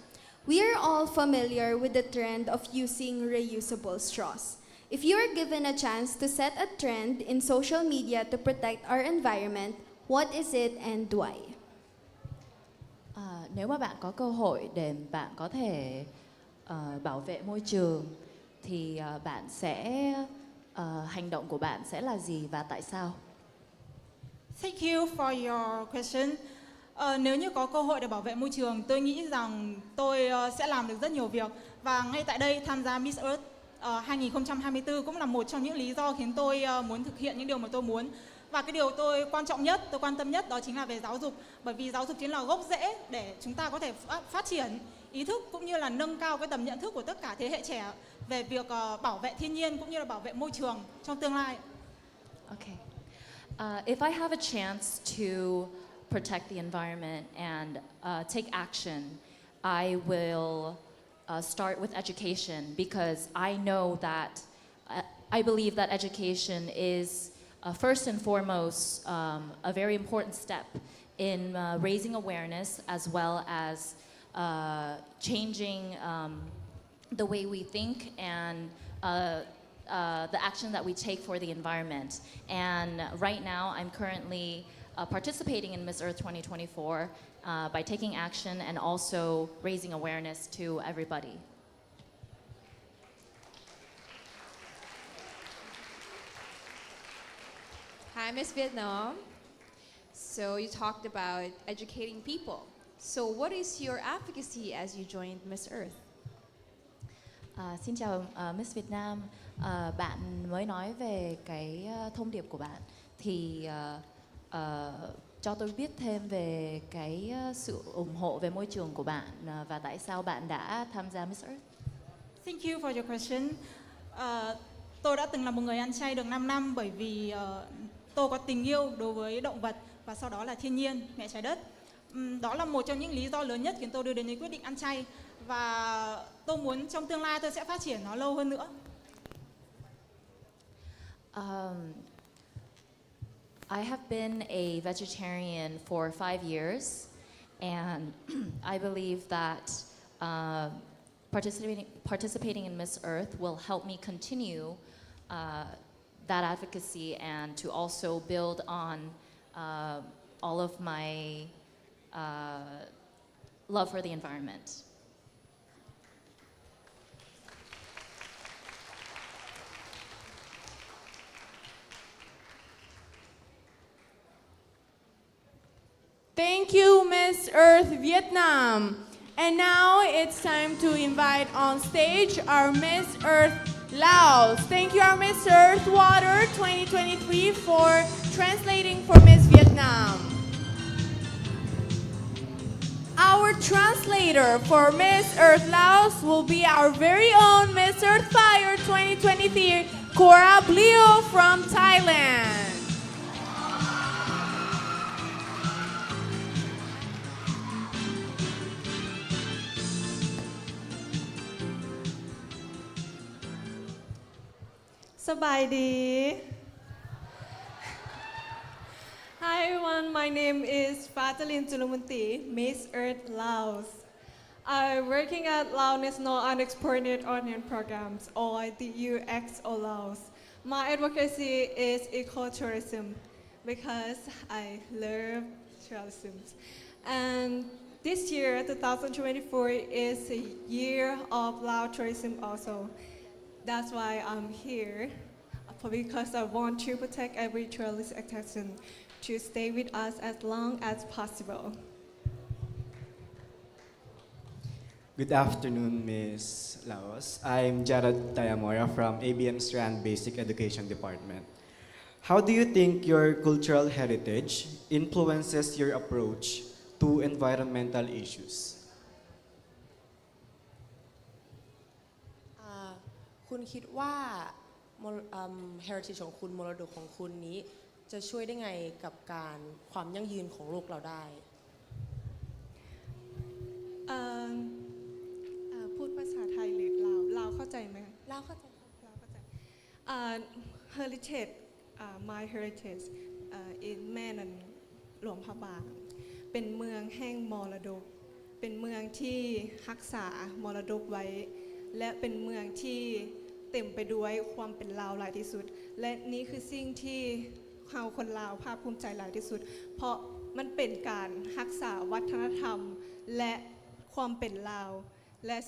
G: We are all familiar with the trend of using reusable straws. If you are given a chance to set a trend in social media to protect our environment, what is it and why?
J: Nếu mà bạn có cơ hội để bạn có thể bảo vệ môi trường thì bạn sẽ hành động của bạn sẽ là gì và tại sao?
C: Thank you for your question. Nếu như có cơ hội để bảo vệ môi trường, tôi nghĩ rằng tôi sẽ làm được rất nhiều việc. Và ngay tại đây tham gia Miss Earth 2024 cũng là một trong những lý do khiến tôi muốn thực hiện những điều mà tôi muốn. Và cái điều tôi quan trọng nhất, tôi quan tâm nhất đó chính là về giáo dục. Bởi vì giáo dục chính là gốc rễ để chúng ta có thể phát triển ý thức cũng như là nâng cao cái tầm nhận thức của tất cả thế hệ trẻ về việc bảo vệ thiên nhiên cũng như là bảo vệ môi trường trong tương lai.
J: Okay. If I have a chance to protect the environment and take action, I will start with education because I know that I believe that education is first and foremost a very important step in raising awareness as well as changing the way we think and the action that we take for the environment. And right now, I'm currently participating in Miss Earth 2024 by taking action and also raising awareness to everybody.
K: Hi, Miss Vietnam. So you talked about educating people. So what is your advocacy as you joined Miss Earth?
J: Xin chào Miss Việt Nam. Bạn mới nói về cái thông điệp của bạn thì cho tôi biết thêm về cái sự ủng hộ về môi trường của bạn và tại sao bạn đã tham gia Miss Earth.
C: Thank you for your question. Tôi đã từng là một người ăn chay được 5 năm bởi vì tôi có tình yêu đối với động vật và sau đó là thiên nhiên, mẹ trái đất. Đó là một trong những lý do lớn nhất khiến tôi đưa đến quyết định ăn chay và tôi muốn trong tương lai tôi sẽ phát triển nó lâu hơn nữa.
J: I have been a vegetarian for 5 years, and I believe that participating in Miss Earth will help me continue that advocacy and to also build on all of my love for the environment.
B: Thank you, Miss Earth Vietnam. And now it's time to invite on stage our Miss Earth Laos. Thank you, our Miss Earth Water 2023 for translating for Miss Vietnam. Our translator for Miss Earth Laos will be our very own Miss Earth Fire 2023, Cora Blio from Thailand.
O: Sabaydi. Hi everyone, my name is Fatalin Tulamunti, Miss Earth Laos. I'm working at Laos National Unexported Onion Programs, or the UXO Laos. My advocacy is ecotourism because I love tourism. And this year, 2024, is a year of Lao tourism also. That's why I'm here, because I want to protect every tourist attraction to stay with us as long as possible.
R: Good afternoon, Ms. Laos. I'm Jared Tayamora from ABM Strand Basic Education Department. How do you think your cultural heritage influences your approach to environmental issues?
X: คุณคิดว่า heritage ของคุณมรดกของคุณนี้จะช่วยได้ไงกับการความยั่งยืนของโลกเราได้
O: พูดภาษาไทยหรือลาวเข้าใจไหมลาวเข้าใจheritage my heritage in แม่นันหลวงพระบางเป็นเมืองแห่งมรดกเป็นเมืองที่รักษามรดกไว้และเป็นเมืองที่เต็มไปด้วยความเป็นลาวหลายที่สุดและนี่คือสิ่งที่เราคนลาวภาคภูมิใจหลายที่สุดเพราะมันเป็นการรักษาวัฒนธรรมและความเป็นลาวและ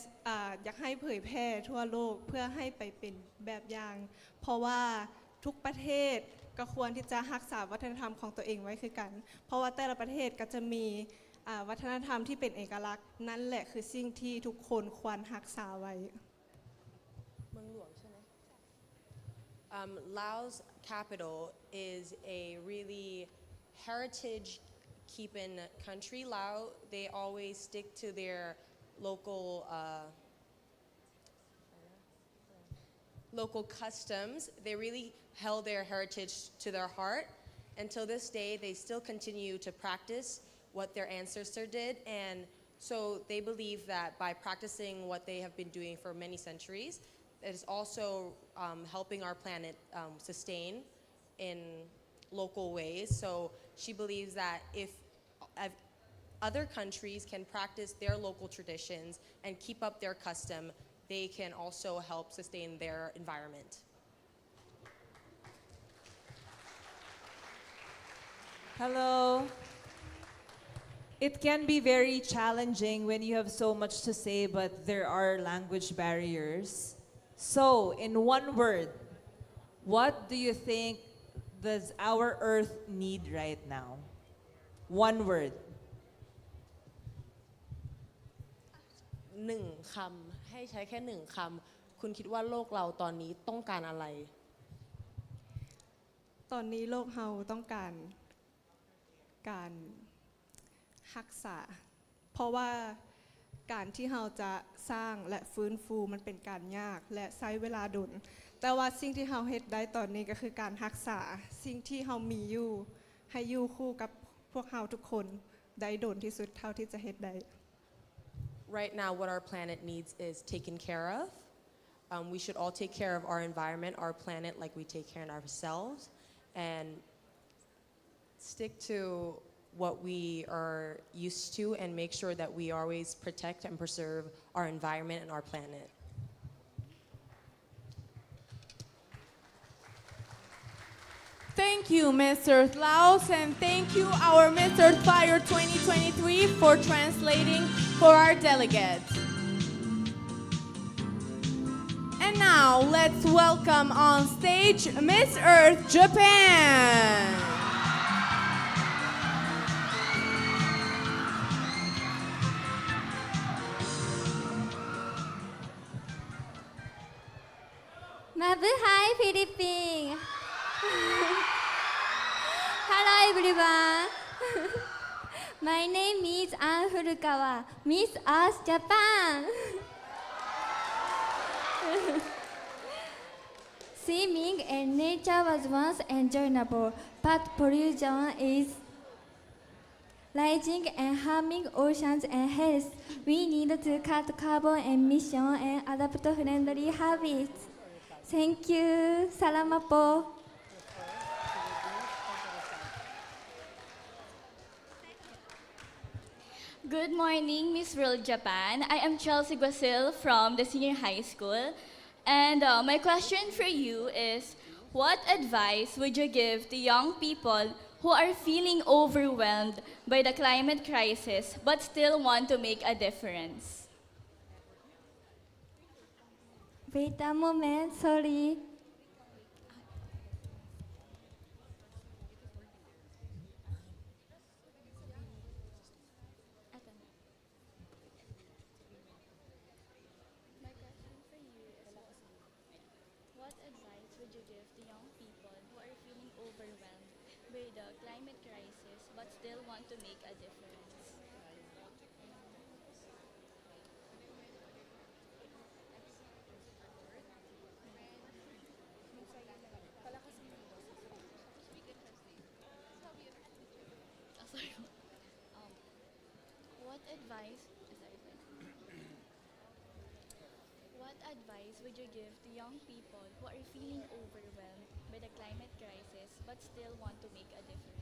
O: อยากให้เผยแพร่ทั่วโลกเพื่อให้ไปเป็นแบบอย่างเพราะว่าทุกประเทศก็ควรที่จะรักษาวัฒนธรรมของตัวเองไว้คือกันเพราะว่าแต่ละประเทศก็จะมีวัฒนธรรมที่เป็นเอกลักษณ์นั่นแหละคือสิ่งที่ทุกคนควรรักษาไว้
X: Laos capital is a really heritage keeping country. Laos, they always stick to their local customs. They really held their heritage to their heart. Until this day, they still continue to practice what their ancestors did. And so they believe that by practicing what they have been doing for many centuries, it is also helping our planet sustain in local ways. So she believes that if other countries can practice their local traditions and keep up their custom, they can also help sustain their environment.
M: Hello. It can be very challenging when you have so much to say, but there are language barriers. So, in one word, what do you think does our Earth need right now? One word.
X: หนึ่งคำให้ใช้แค่หนึ่งคำคุณคิดว่าโลกเราตอนนี้ต้องการอะไร
O: ตอนนี้โลกเราต้องการรักษาเพราะว่าการที่เราจะสร้างและฟื้นฟูมันเป็นการยากและใช้เวลาดุลแต่ว่าสิ่งที่เราเฮ็ดได้ตอนนี้ก็คือการรักษาสิ่งที่เรามีอยู่ให้อยู่คู่กับพวกเราทุกคนได้ดุลที่สุดเท่าที่จะเฮ็ดได้
X: Right now what our planet needs is taken care of. We should all take care of our environment, our planet, like we take care of ourselves, and stick to what we are used to and make sure that we always protect and preserve our environment and our planet.
B: Thank you, Miss Earth Laos, and thank you, our Miss Earth Fire 2023, for translating for our delegates. And now, let's welcome on stage Miss Earth Japan.
G: Mabuhay, Philippines! Hello, everyone! My name is Ann Furukawa, Miss Earth Japan! Swimming in nature was once enjoyable, but pollution is rising and harming oceans and health. We need to cut carbon emission and adopt friendly habits. Thank you. Salamat po.
H: Good morning, Miss World Japan. I am Chelsea Guasil from the senior high school. And my question for you is, what advice would you give to young people who are feeling overwhelmed by the climate crisis but still want to make a difference?
G: Wait a moment, sorry.
H: What advice would you give to young people who are feeling overwhelmed by the climate crisis but still want to make a difference? What advice would you give to young people who are feeling overwhelmed by the climate crisis but still want to make a difference?
P: "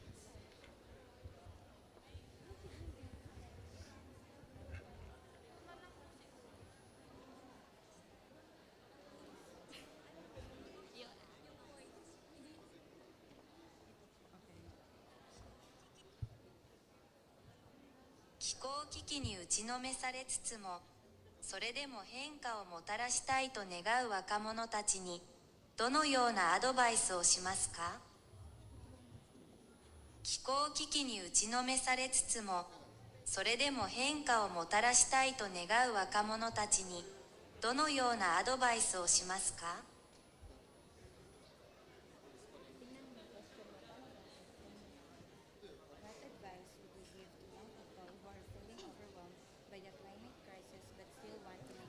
P: 気候危機に打ちのめされつつも、それでも変化をもたらしたいと願う若者たちに、どのようなアドバイスをしますか?" 気候危機に打ちのめされつつも、それでも変化をもたらしたいと願う若者たちに、どのようなアドバイスをしますか?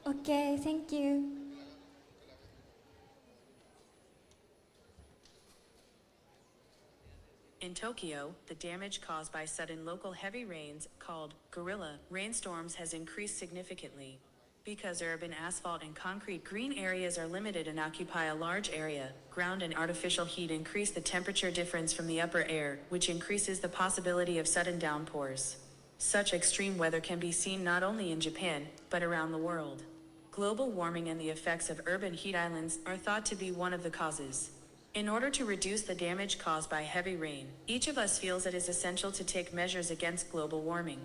G: Okay, thank you.
Q: In Tokyo, the damage caused by sudden local heavy rains, called gorilla rainstorms, has increased significantly. Because urban asphalt and concrete green areas are limited and occupy a large area, ground and artificial heat increase the temperature difference from the upper air, which increases the possibility of sudden downpours. Such extreme weather can be seen not only in Japan, but around the world. Global warming and the effects of urban heat islands are thought to be one of the causes. In order to reduce the damage caused by heavy rain, each of us feels it is essential to take measures against global warming.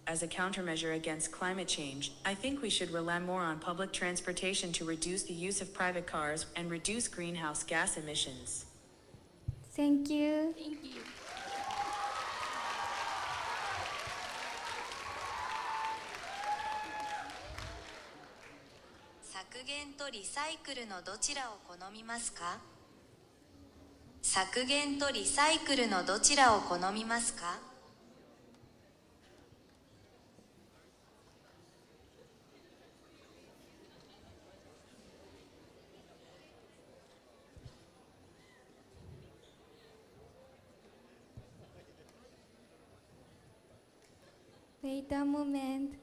Q: As a countermeasure against climate change, I think we should rely more on public transportation to reduce the use of private cars and reduce greenhouse gas emissions.
V: Thank you.
H: Thank you.
P: 削減とリサイクルのどちらを好みますか？削減とリサイクルのどちらを好みますか？Wait
V: a moment.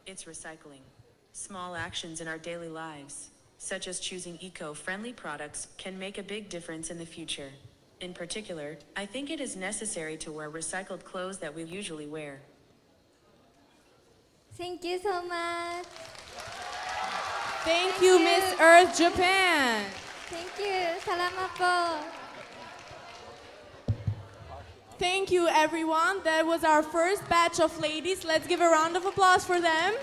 Q: It's recycling. Small actions in our daily lives, such as choosing eco-friendly products, can make a big difference in the future. In particular, I think it is necessary to wear recycled clothes that we usually wear.
V: Thank you so much.
B: Thank you, Miss Earth Japan.
V: Thank you. Salamat po.
B: Thank you, everyone. That was our first batch of ladies. Let's give a round of applause for them.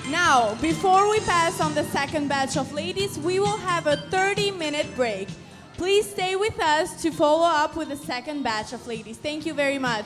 B: Now, before we pass on the second batch of ladies, we will have a 30-minute break. Please stay with us to follow up with the second batch of ladies. Thank you very much.